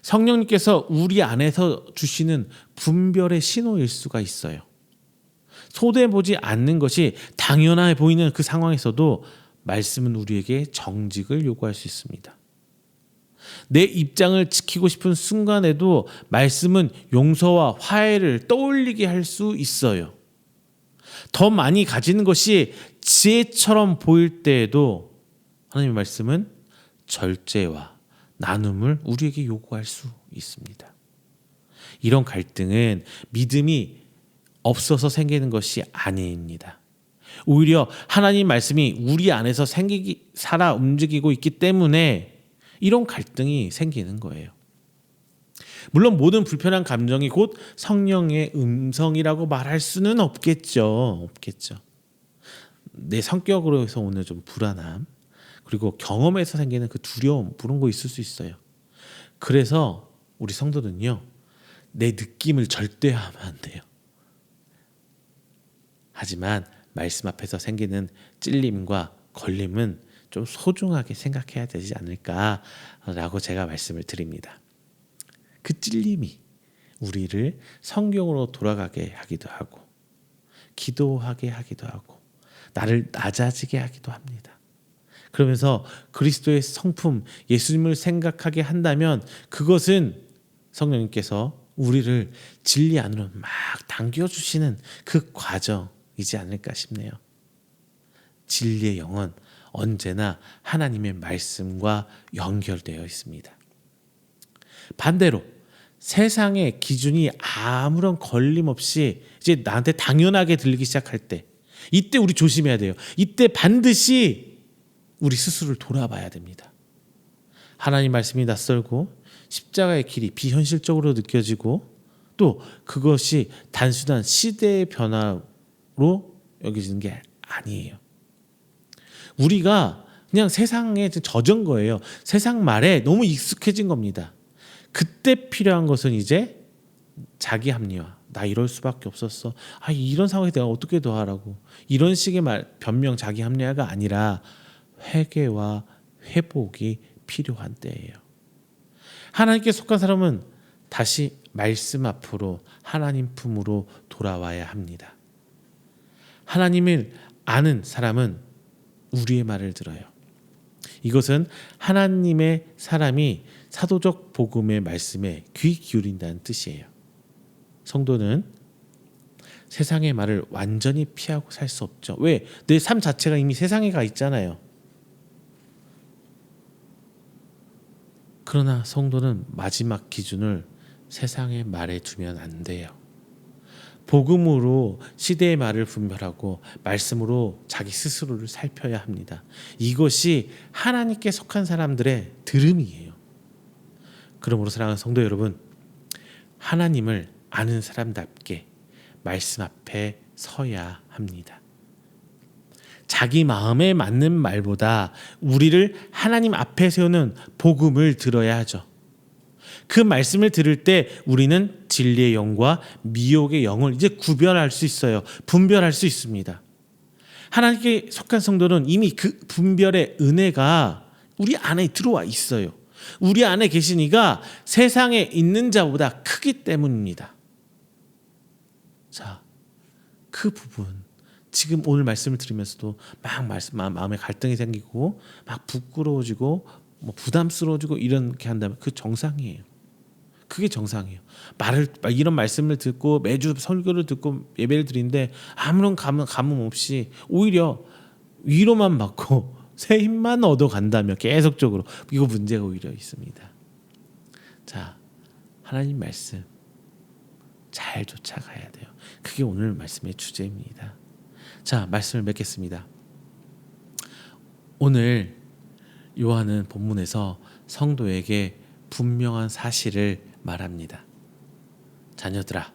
성령님께서 우리 안에서 주시는 분별의 신호일 수가 있어요. 소대보지 않는 것이 당연해 보이는 그 상황에서도 말씀은 우리에게 정직을 요구할 수 있습니다. 내 입장을 지키고 싶은 순간에도 말씀은 용서와 화해를 떠올리게 할 수 있어요. 더 많이 가지는 것이 지혜처럼 보일 때에도 하나님의 말씀은 절제와 나눔을 우리에게 요구할 수 있습니다. 이런 갈등은 믿음이 없어서 생기는 것이 아닙니다. 오히려 하나님 말씀이 우리 안에서 살아 움직이고 있기 때문에 이런 갈등이 생기는 거예요. 물론 모든 불편한 감정이 곧 성령의 음성이라고 말할 수는 없겠죠. 내 성격으로 해서 오는 좀 불안함, 그리고 경험에서 생기는 그 두려움, 그런 거 있을 수 있어요. 그래서 우리 성도는요, 내 느낌을 절대하면 안 돼요. 하지만 말씀 앞에서 생기는 찔림과 걸림은 좀 소중하게 생각해야 되지 않을까라고 제가 말씀을 드립니다. 그 찔림이 우리를 성경으로 돌아가게 하기도 하고, 기도하게 하기도 하고, 나를 낮아지게 하기도 합니다. 그러면서 그리스도의 성품, 예수님을 생각하게 한다면 그것은 성령님께서 우리를 진리 안으로 막 당겨주시는 그 과정이지 않을까 싶네요. 진리의 영은 언제나 하나님의 말씀과 연결되어 있습니다. 반대로 세상의 기준이 아무런 걸림 없이 이제 나한테 당연하게 들리기 시작할 때, 이때 우리 조심해야 돼요. 이때 반드시 우리 스스로를 돌아봐야 됩니다. 하나님 말씀이 낯설고 십자가의 길이 비현실적으로 느껴지고, 또 그것이 단순한 시대의 변화로 여겨지는 게 아니에요. 우리가 그냥 세상에 젖은 거예요. 세상 말에 너무 익숙해진 겁니다. 그때 필요한 것은 이제 자기 합리화. 나 이럴 수밖에 없었어. 이런 상황에 내가 어떻게 더 하라고. 이런 식의 변명, 자기 합리화가 아니라 회개와 회복이 필요한 때예요. 하나님께 속한 사람은 다시 말씀 앞으로 하나님 품으로 돌아와야 합니다. 하나님을 아는 사람은 우리의 말을 들어요. 이것은 하나님의 사람이 사도적 복음의 말씀에 귀 기울인다는 뜻이에요. 성도는 세상의 말을 완전히 피하고 살 수 없죠. 왜? 내 삶 자체가 이미 세상에 가 있잖아요. 그러나 성도는 마지막 기준을 세상의 말에 두면 안 돼요. 복음으로 시대의 말을 분별하고 말씀으로 자기 스스로를 살펴야 합니다. 이것이 하나님께 속한 사람들의 들음이에요. 그러므로 사랑하는 성도 여러분, 하나님을 아는 사람답게 말씀 앞에 서야 합니다. 자기 마음에 맞는 말보다 우리를 하나님 앞에 세우는 복음을 들어야 하죠. 그 말씀을 들을 때 우리는 진리의 영과 미혹의 영을 이제 구별할 수 있어요. 분별할 수 있습니다. 하나님께 속한 성도는 이미 그 분별의 은혜가 우리 안에 들어와 있어요. 우리 안에 계신 이가 세상에 있는 자보다 크기 때문입니다. 자, 그 부분, 지금 오늘 말씀을 들으면서도 막 마음에 갈등이 생기고 막 부끄러워지고 부담스러워지고 이렇게 한다면 그 정상이에요. 그게 정상이에요. 이런 말씀을 듣고 매주 설교를 듣고 예배를 드리는데 아무런 감흥 없이 오히려 위로만 받고 새 힘만 얻어간다면 계속적으로, 이거 문제가 오히려 있습니다. 자, 하나님 말씀 잘 쫓아가야 돼요. 그게 오늘 말씀의 주제입니다. 자, 말씀을 맺겠습니다. 오늘 요한은 본문에서 성도에게 분명한 사실을 말합니다. 자녀들아,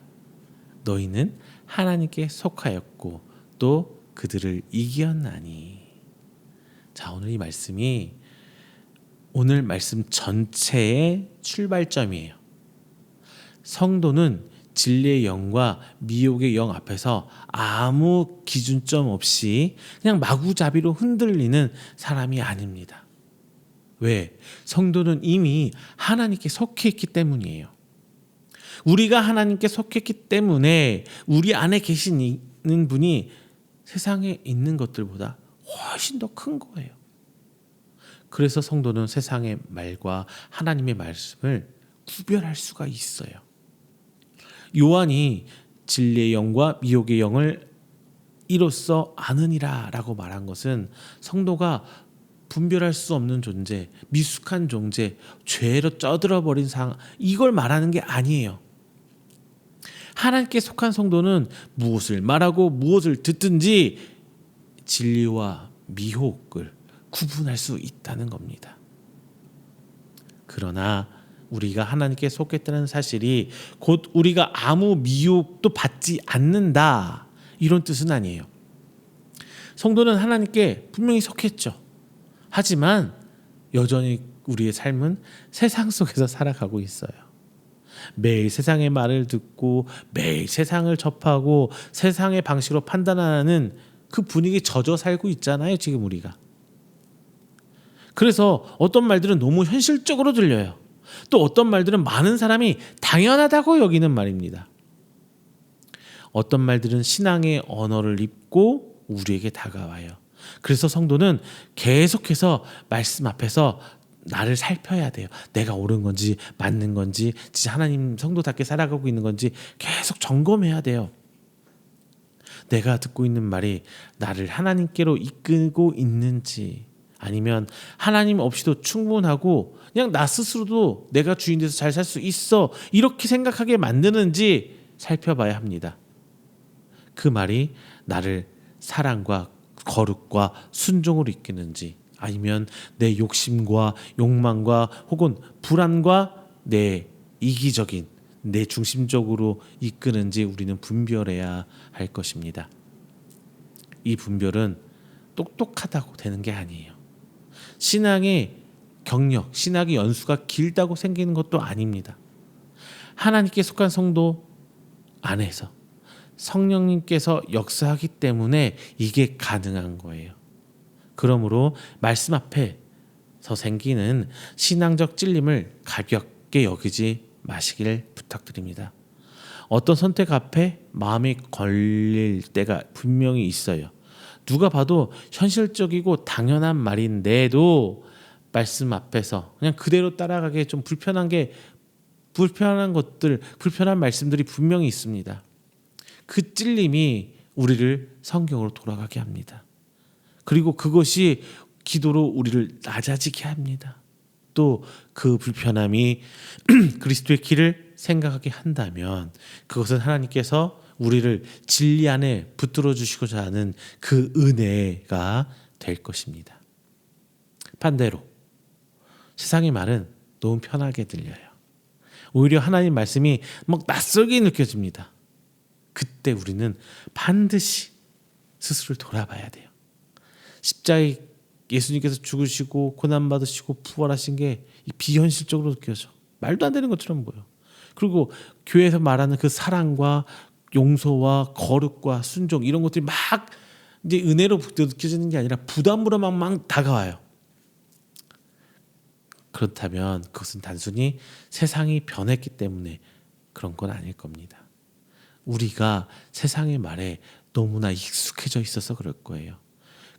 너희는 하나님께 속하였고 또 그들을 이겼나니. 자, 오늘 이 말씀이 오늘 말씀 전체의 출발점이에요. 성도는 진리의 영과 미혹의 영 앞에서 아무 기준점 없이 그냥 마구잡이로 흔들리는 사람이 아닙니다. 왜? 성도는 이미 하나님께 속해 있기 때문이에요. 우리가 하나님께 속했기 때문에 우리 안에 계시는 분이 세상에 있는 것들보다 훨씬 더 큰 거예요. 그래서 성도는 세상의 말과 하나님의 말씀을 구별할 수가 있어요. 요한이 진리의 영과 미혹의 영을 이로써 아느니라 라고 말한 것은 성도가 분별할 수 없는 존재, 미숙한 존재, 죄로 쩌들어버린 상황, 이걸 말하는 게 아니에요. 하나님께 속한 성도는 무엇을 말하고 무엇을 듣든지 진리와 미혹을 구분할 수 있다는 겁니다. 그러나 우리가 하나님께 속했다는 사실이 곧 우리가 아무 미혹도 받지 않는다, 이런 뜻은 아니에요. 성도는 하나님께 분명히 속했죠. 하지만 여전히 우리의 삶은 세상 속에서 살아가고 있어요. 매일 세상의 말을 듣고 매일 세상을 접하고 세상의 방식으로 판단하는 그 분위기에 젖어 살고 있잖아요, 지금 우리가. 그래서 어떤 말들은 너무 현실적으로 들려요. 또 어떤 말들은 많은 사람이 당연하다고 여기는 말입니다. 어떤 말들은 신앙의 언어를 입고 우리에게 다가와요. 그래서 성도는 계속해서 말씀 앞에서 나를 살펴야 돼요. 내가 옳은 건지 맞는 건지 진짜 하나님 성도답게 살아가고 있는 건지 계속 점검해야 돼요. 내가 듣고 있는 말이 나를 하나님께로 이끌고 있는지, 아니면 하나님 없이도 충분하고 그냥 나 스스로도 내가 주인 돼서 잘 살 수 있어, 이렇게 생각하게 만드는지 살펴봐야 합니다. 그 말이 나를 사랑과 거룩과 순종으로 이끄는지, 아니면 내 욕심과 욕망과 혹은 불안과 내 이기적인 내 중심적으로 이끄는지 우리는 분별해야 할 것입니다. 이 분별은 똑똑하다고 되는 게 아니에요. 신앙의 경력, 신학의 연수가 길다고 생기는 것도 아닙니다. 하나님께 속한 성도 안에서 성령님께서 역사하기 때문에 이게 가능한 거예요. 그러므로 말씀 앞에서 생기는 신앙적 찔림을 가볍게 여기지 마시길 부탁드립니다. 어떤 선택 앞에 마음이 걸릴 때가 분명히 있어요. 누가 봐도 현실적이고 당연한 말인데도 말씀 앞에서 그냥 그대로 따라가기에 좀 불편한 것들, 불편한 말씀들이 분명히 있습니다. 그 찔림이 우리를 성경으로 돌아가게 합니다. 그리고 그것이 기도로 우리를 낮아지게 합니다. 또 그 불편함이 그리스도의 길을 생각하게 한다면 그것은 하나님께서 우리를 진리 안에 붙들어 주시고자 하는 그 은혜가 될 것입니다. 반대로 세상의 말은 너무 편하게 들려요. 오히려 하나님 말씀이 막 낯설게 느껴집니다. 그때 우리는 반드시 스스로를 돌아봐야 돼요. 십자가에 예수님께서 죽으시고 고난받으시고 부활하신 게 비현실적으로 느껴져. 말도 안 되는 것처럼 보여. 그리고 교회에서 말하는 그 사랑과 용서와 거룩과 순종, 이런 것들이 막 이제 은혜로 느껴지는 게 아니라 부담으로 막 다가와요. 그렇다면 그것은 단순히 세상이 변했기 때문에 그런 건 아닐 겁니다. 우리가 세상의 말에 너무나 익숙해져 있어서 그럴 거예요.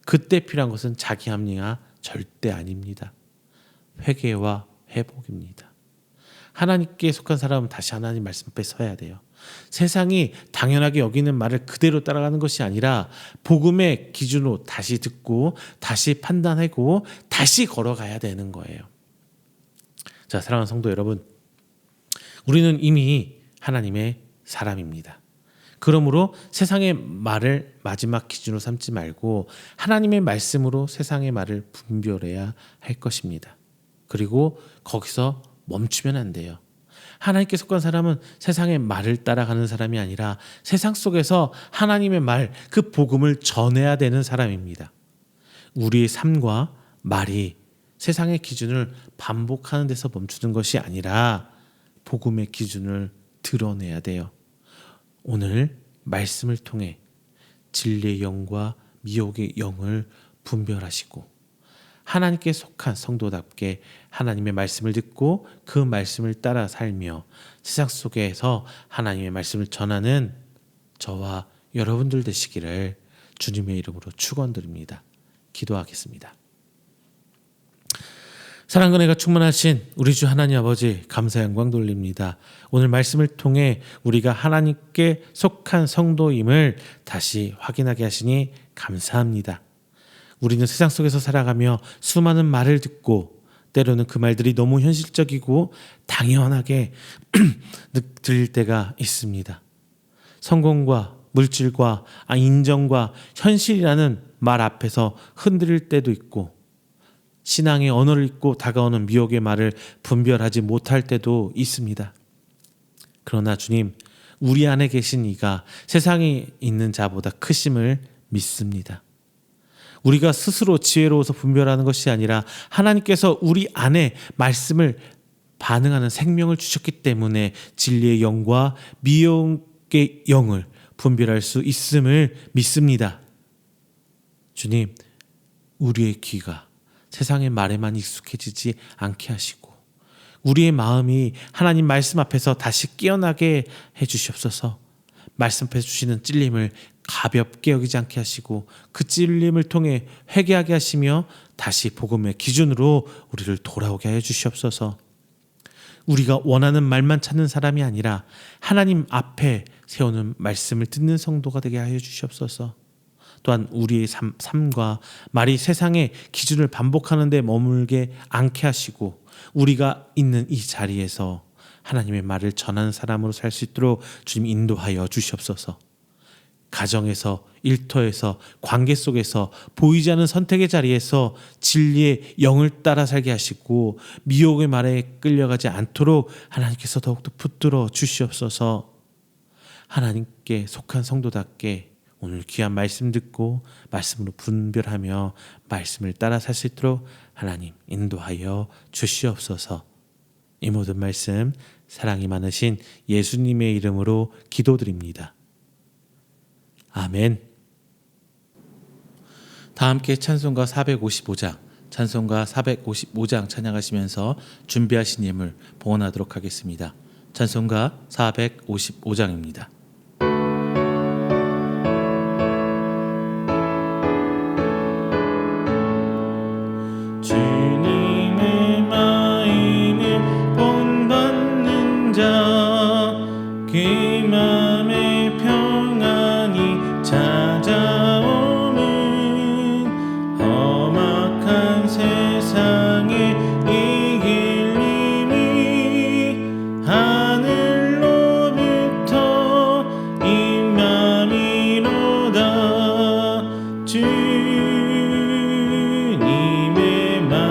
그때 필요한 것은 자기 합리화 절대 아닙니다. 회개와 회복입니다. 하나님께 속한 사람은 다시 하나님 말씀 앞에 서야 돼요. 세상이 당연하게 여기는 말을 그대로 따라가는 것이 아니라 복음의 기준으로 다시 듣고 다시 판단하고 다시 걸어가야 되는 거예요. 자, 사랑하는 성도 여러분, 우리는 이미 하나님의 사람입니다. 그러므로 세상의 말을 마지막 기준으로 삼지 말고 하나님의 말씀으로 세상의 말을 분별해야 할 것입니다. 그리고 거기서 멈추면 안 돼요. 하나님께 속한 사람은 세상의 말을 따라가는 사람이 아니라 세상 속에서 하나님의 말, 그 복음을 전해야 되는 사람입니다. 우리의 삶과 말이 세상의 기준을 반복하는 데서 멈추는 것이 아니라 복음의 기준을 드러내야 돼요. 오늘 말씀을 통해 진리의 영과 미혹의 영을 분별하시고 하나님께 속한 성도답게 하나님의 말씀을 듣고 그 말씀을 따라 살며 세상 속에서 하나님의 말씀을 전하는 저와 여러분들 되시기를 주님의 이름으로 축원드립니다. 기도하겠습니다. 사랑과 은혜가 충만하신 우리 주 하나님 아버지, 감사 영광 돌립니다. 오늘 말씀을 통해 우리가 하나님께 속한 성도임을 다시 확인하게 하시니 감사합니다. 우리는 세상 속에서 살아가며 수많은 말을 듣고 때로는 그 말들이 너무 현실적이고 당연하게 들릴 때가 있습니다. 성공과 물질과 인정과 현실이라는 말 앞에서 흔들릴 때도 있고 신앙의 언어를 잊고 다가오는 미혹의 말을 분별하지 못할 때도 있습니다. 그러나 주님, 우리 안에 계신 이가 세상에 있는 자보다 크심을 믿습니다. 우리가 스스로 지혜로워서 분별하는 것이 아니라 하나님께서 우리 안에 말씀을 반응하는 생명을 주셨기 때문에 진리의 영과 미혹의 영을 분별할 수 있음을 믿습니다. 주님, 우리의 귀가 세상의 말에만 익숙해지지 않게 하시고 우리의 마음이 하나님 말씀 앞에서 다시 깨어나게 해주시옵소서. 말씀 앞에 주시는 찔림을 가볍게 여기지 않게 하시고 그 찔림을 통해 회개하게 하시며 다시 복음의 기준으로 우리를 돌아오게 하여 주시옵소서. 우리가 원하는 말만 찾는 사람이 아니라 하나님 앞에 세우는 말씀을 듣는 성도가 되게 하여 주시옵소서. 또한 우리의 삶과 말이 세상의 기준을 반복하는 데 머물게 않게 하시고 우리가 있는 이 자리에서 하나님의 말을 전하는 사람으로 살 수 있도록 주님 인도하여 주시옵소서. 가정에서, 일터에서, 관계 속에서, 보이지 않는 선택의 자리에서 진리의 영을 따라 살게 하시고 미혹의 말에 끌려가지 않도록 하나님께서 더욱더 붙들어 주시옵소서. 하나님께 속한 성도답게 오늘 귀한 말씀 듣고 말씀으로 분별하며 말씀을 따라 살 수 있도록 하나님 인도하여 주시옵소서. 이 모든 말씀 사랑이 많으신 예수님의 이름으로 기도드립니다. 아멘. 다 함께 찬송가 455장, 찬송가 455장 찬양하시면서 준비하신 예물 봉헌하도록 하겠습니다. 찬송가 455장입니다. 주님의 마음을 본받는 자, 그 맘에 평안이 찾아오는 험악한 세상에 이길 힘이 하늘로부터 임함이로다. 주님의 마음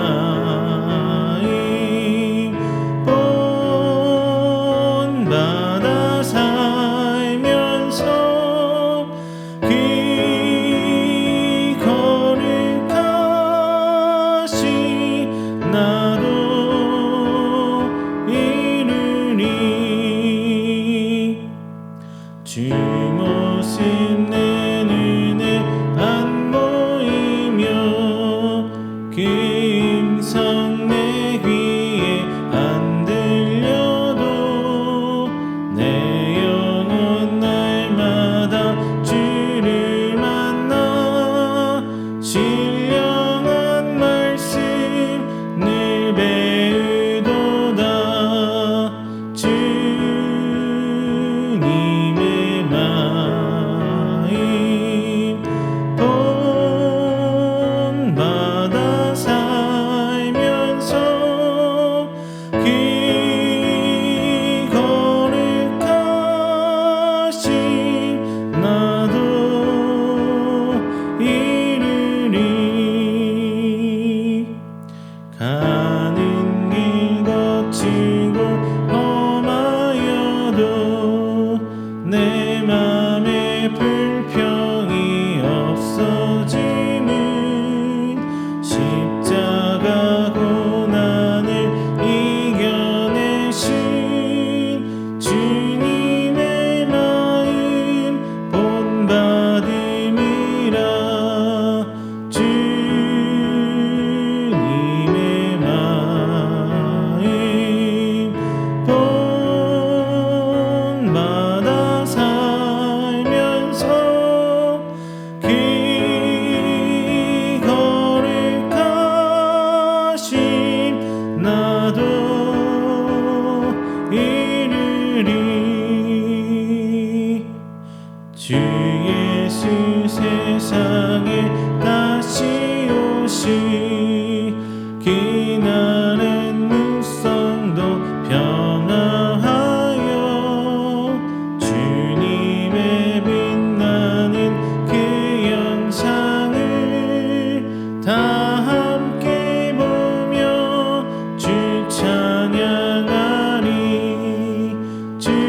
본받아 살면서 그 거룩하신 나도 이루리. 주 모습 내 눈에 안 보이며 그 음성 내 귀에 안 들려도 내 영혼 날마다 주를 만나 신령한 말씀 늘 배우도다. 주님의 말 다시 오시 기나는 묵성도 변화하여 주님의 빛나는 그 영상을 다 함께 보며 주 찬양하리 주님의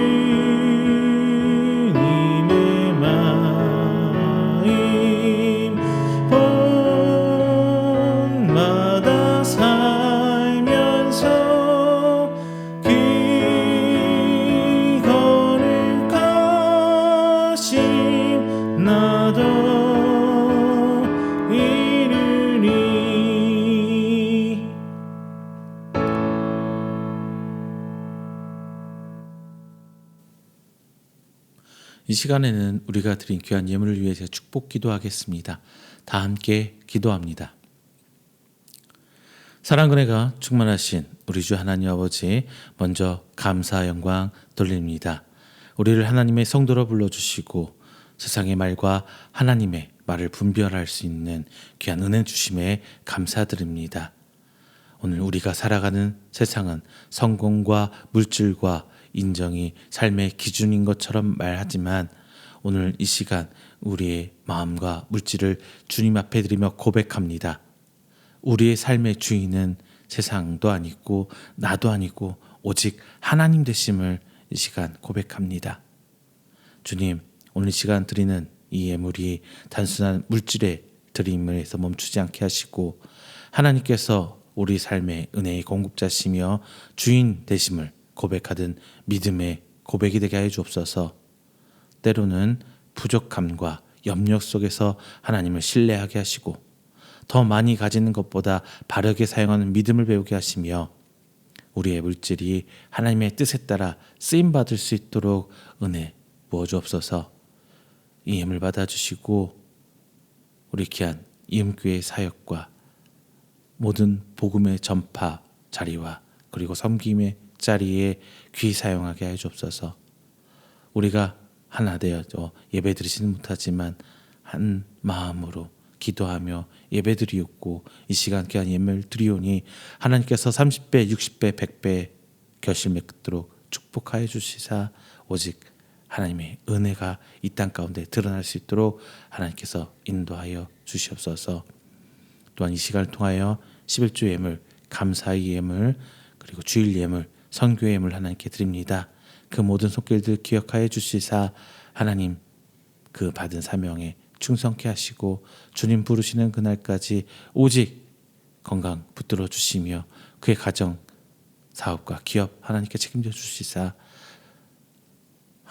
마임 본마다 살면서 그 거룩하심 나도 이루리. 이 시간에는 우리가 드린 귀한 예물을 위해서 축복 기도하겠습니다. 다 함께 기도합니다. 사랑과 은혜가 충만하신 우리 주 하나님 아버지, 먼저 감사 영광 돌립니다. 우리를 하나님의 성도로 불러주시고 세상의 말과 하나님의 말을 분별할 수 있는 귀한 은혜 주심에 감사드립니다. 오늘 우리가 살아가는 세상은 성공과 물질과 인정이 삶의 기준인 것처럼 말하지만 오늘 이 시간 우리의 마음과 물질을 주님 앞에 드리며 고백합니다. 우리의 삶의 주인은 세상도 아니고 나도 아니고 오직 하나님 되심을 이 시간 고백합니다. 주님, 오늘 이 시간 드리는 이 예물이 단순한 물질의 드림에서 멈추지 않게 하시고 하나님께서 우리 삶의 은혜의 공급자시며 주인 되심을 고백하던 믿음의 고백이 되게 하여 주옵소서. 때로는 부족함과 염려 속에서 하나님을 신뢰하게 하시고 더 많이 가지는 것보다 바르게 사용하는 믿음을 배우게 하시며 우리의 물질이 하나님의 뜻에 따라 쓰임받을 수 있도록 은혜 부어주옵소서. 이 예물 받아주시고 우리 귀한 이음교회 사역과 모든 복음의 전파 자리와 그리고 섬김의 자리에 귀 사용하게 해 주옵소서. 우리가 하나 되어서 예배 드리지는 못하지만 한 마음으로 기도하며 예배 드리옵고 이 시간 귀한 예물 드리오니 하나님께서 30배, 60배, 100배 결실 맺도록 축복하여 주시사 오직 하나님의 은혜가 이 땅 가운데 드러날 수 있도록 하나님께서 인도하여 주시옵소서. 또한 이 시간을 통하여 11조 예물, 감사의 예물, 그리고 주일 예물, 선교 예물 하나님께 드립니다. 그 모든 손길들 기억하여 주시사 하나님 그 받은 사명에 충성케 하시고 주님 부르시는 그날까지 오직 건강 붙들어 주시며 그의 가정, 사업과 기업 하나님께 책임져 주시사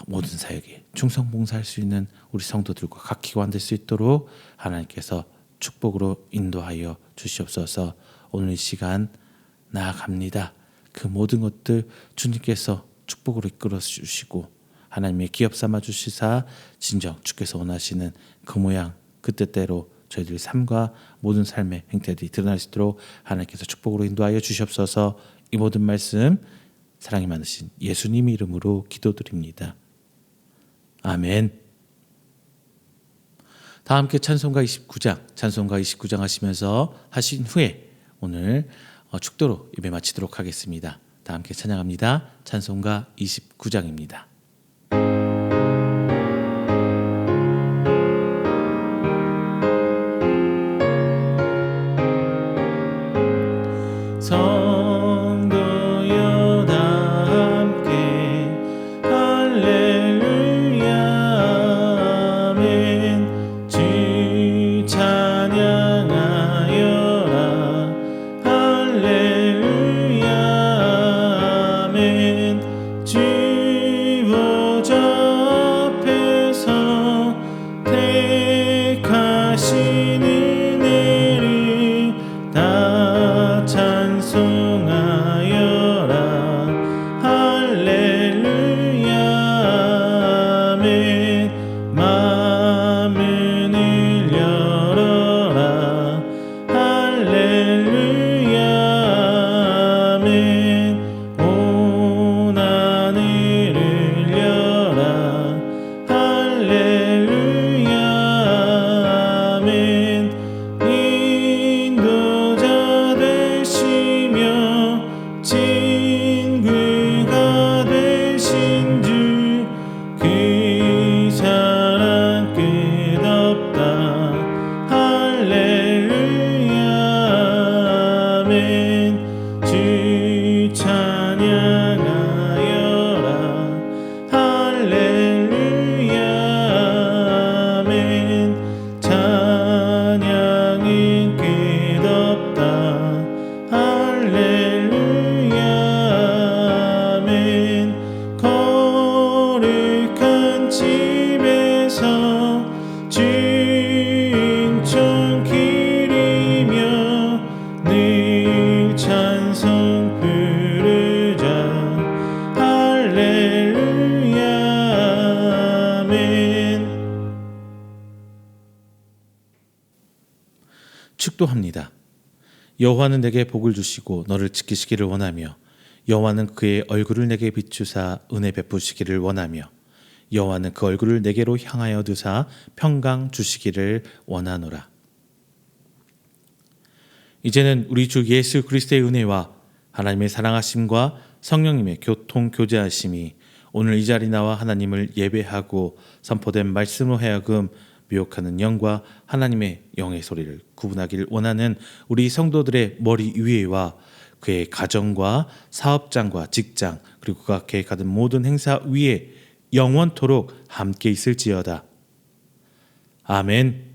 모든 사역에 충성 봉사할 수 있는 우리 성도들과 각 기관 될 수 있도록 하나님께서 축복으로 인도하여 주시옵소서. 오늘 이 시간 나아갑니다. 그 모든 것들 주님께서 축복으로 이끌어 주시고 하나님의 기업 삼아 주시사 진정 주께서 원하시는 그 모양 그 뜻대로 저희들의 삶과 모든 삶의 행태들이 드러날 수 있도록 하나님께서 축복으로 인도하여 주시옵소서. 이 모든 말씀 사랑이 많으신 예수님 이름으로 기도드립니다. 아멘. 다 함께 찬송가 29장 하시면서 하신 후에 오늘 축도로 예배 마치도록 하겠습니다. 다 함께 찬양합니다. 찬송가 29장입니다. 성도여 다 함께 할렐루야 아멘. 주 찬양하여라 할렐루야 아멘. 주 아멘. 축도합니다. 여호와는 내게 복을 주시고 너를 지키시기를 원하며 여호와는 그의 얼굴을 내게 비추사 은혜 베푸시기를 원하며 여호와는 그 얼굴을 내게로 향하여 두사 평강 주시기를 원하노라. 이제는 우리 주 예수 그리스도의 은혜와 하나님의 사랑하심과 성령님의 교통 교제하심이 오늘 이 자리 나와 하나님을 예배하고 선포된 말씀으로 하여금 미혹하는 영과 하나님의 영의 소리를 구분하기를 원하는 우리 성도들의 머리 위에와 그의 가정과 사업장과 직장 그리고 그가 계획하는 모든 행사 위에 영원토록 함께 있을지어다. 아멘.